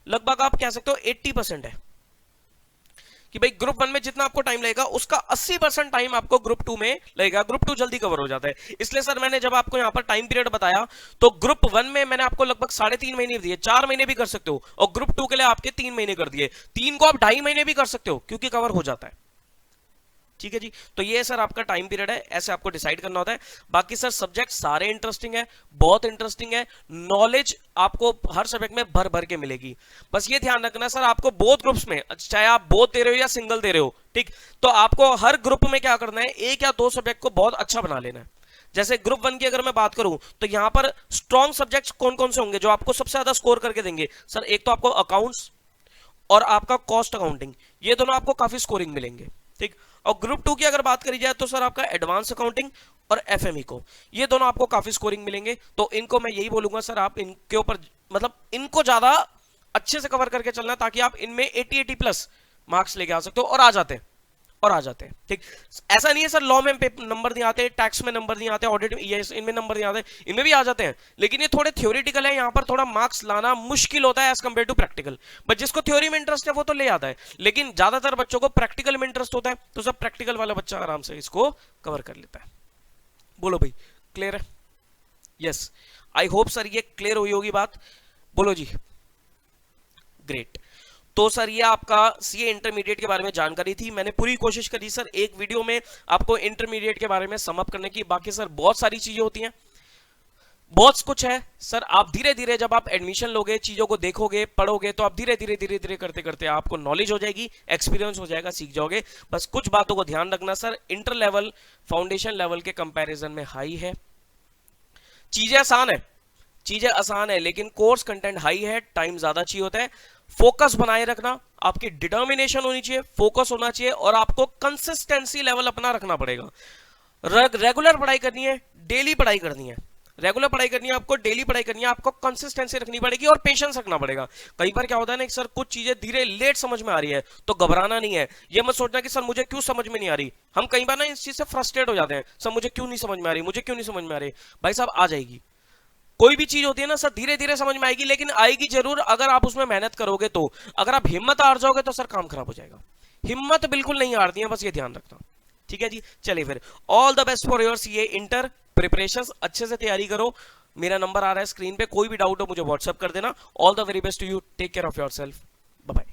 लगभग आप कह सकते हो 80% है, कि भाई ग्रुप 1 में जितना आपको टाइम लगेगा उसका 80% टाइम आपको ग्रुप 2 में लगेगा, ग्रुप 2 जल्दी कवर हो जाता है। इसलिए सर मैंने जब आपको यहां पर टाइम पीरियड बताया तो ग्रुप 1 में मैंने आपको लगभग 3.5 महीने दिए, 4 महीने भी कर सकते हो, और ग्रुप 2 के लिए आपके 3 महीने कर दिए, 3 को आप 2.5 महीने भी कर सकते हो क्योंकि कवर हो जाता है। ठीक है जी, तो ये सर आपका टाइम पीरियड है, ऐसे आपको डिसाइड करना होता है। बाकी सर सब्जेक्ट सारे इंटरेस्टिंग है, बहुत इंटरेस्टिंग है, नॉलेज आपको हर सब्जेक्ट में भर भर के मिलेगी। बस ये ध्यान रखना सर आपको बोथ ग्रुप्स में, चाहे आप बोथ दे रहे हो या सिंगल दे रहे हो, ठीक, तो आपको हर ग्रुप में क्या करना है, 1 या 2 सब्जेक्ट को बहुत अच्छा बना लेना है। जैसे ग्रुप 1 की अगर मैं बात करूं तो यहां पर स्ट्रॉन्ग सब्जेक्ट्स कौन कौन से होंगे जो आपको सबसे ज्यादा स्कोर करके देंगे? सर एक तो आपको अकाउंट्स और आपका कॉस्ट अकाउंटिंग, ये दोनों आपको काफी स्कोरिंग मिलेंगे। ठीक, और ग्रुप 2 की अगर बात करी जाए तो सर आपका एडवांस अकाउंटिंग और एफएमई को, ये दोनों आपको काफी स्कोरिंग मिलेंगे। तो इनको मैं यही बोलूंगा सर आप इनके ऊपर मतलब इनको ज्यादा अच्छे से कवर करके चलना ताकि आप इनमें 80 प्लस मार्क्स लेके आ सकते हो, और आ जाते हैं। ठीक, ऐसा नहीं है सर लॉ में नंबर नहीं आते, टैक्स में नंबर नहीं आते, ऑडिट इनमें नंबर नहीं आते, इनमें भी आ जाते हैं, लेकिन ये थोड़े थ्योरेटिकल है, यहाँ पर थोड़ा मार्क्स लाना मुश्किल होता है as compare to practical. But जिसको थ्योरी में इंटरेस्ट है वो तो ले आता है, लेकिन ज्यादातर बच्चों को प्रैक्टिकल में इंटरेस्ट होता है, तो सब प्रैक्टिकल वाला बच्चा आराम से इसको कवर कर लेता है। बोलो भाई क्लियर है? यस, आई होप सर ये क्लियर हुई होगी बात। बोलो जी, ग्रेट। तो सर ये आपका सीए इंटरमीडिएट के बारे में जानकारी थी, मैंने पूरी कोशिश करी सर एक वीडियो में आपको इंटरमीडिएट के बारे में सम अप करने की। बाकी सर बहुत सारी चीजें होती हैं, बहुत कुछ है सर, आप धीरे धीरे जब आप एडमिशन लोगे, चीजों को देखोगे, पढ़ोगे, तो आप धीरे धीरे करते करते आपको नॉलेज हो जाएगी, एक्सपीरियंस हो जाएगा, सीख जाओगे। बस कुछ बातों को ध्यान रखना sir, inter level foundation level के कंपेरिजन में हाई है, चीजें आसान है, लेकिन कोर्स कंटेंट हाई है, टाइम ज्यादा चाहिए होता है। फोकस बनाए रखना, आपकी डिटर्मिनेशन होनी चाहिए, फोकस होना चाहिए, और आपको कंसिस्टेंसी लेवल अपना रखना पड़ेगा। रेगुलर पढ़ाई करनी है, डेली पढ़ाई करनी है, रेगुलर पढ़ाई करनी है आपको, डेली पढ़ाई करनी है, आपको कंसिस्टेंसी रखनी पड़ेगी और पेशेंस रखना पड़ेगा। कई बार क्या होता है ना कि सर कुछ चीजें धीरे लेट समझ में आ रही है, तो घबराना नहीं है, ये मत सोचना कि सर मुझे क्यों समझ में नहीं आ रही। हम कई बार ना इस चीज से फ्रस्ट्रेट हो जाते हैं, सर मुझे क्यों नहीं समझ में आ रही, मुझे क्यों नहीं समझ में आ रही। भाई साहब आ जाएगी, कोई भी चीज होती है ना सर धीरे धीरे समझ में आएगी, लेकिन आएगी जरूर अगर आप उसमें मेहनत करोगे तो। अगर आप हिम्मत हार जाओगे तो सर काम खराब हो जाएगा। हिम्मत बिल्कुल नहीं हारती है, बस ये ध्यान रखना, ठीक है जी। चलिए फिर, all the best for your CA inter preparations, अच्छे से तैयारी करो। मेरा नंबर आ रहा है स्क्रीन पे, कोई भी डाउट हो मुझे व्हाट्सएप कर देना। All the very best to you, take care of your self, bye bye.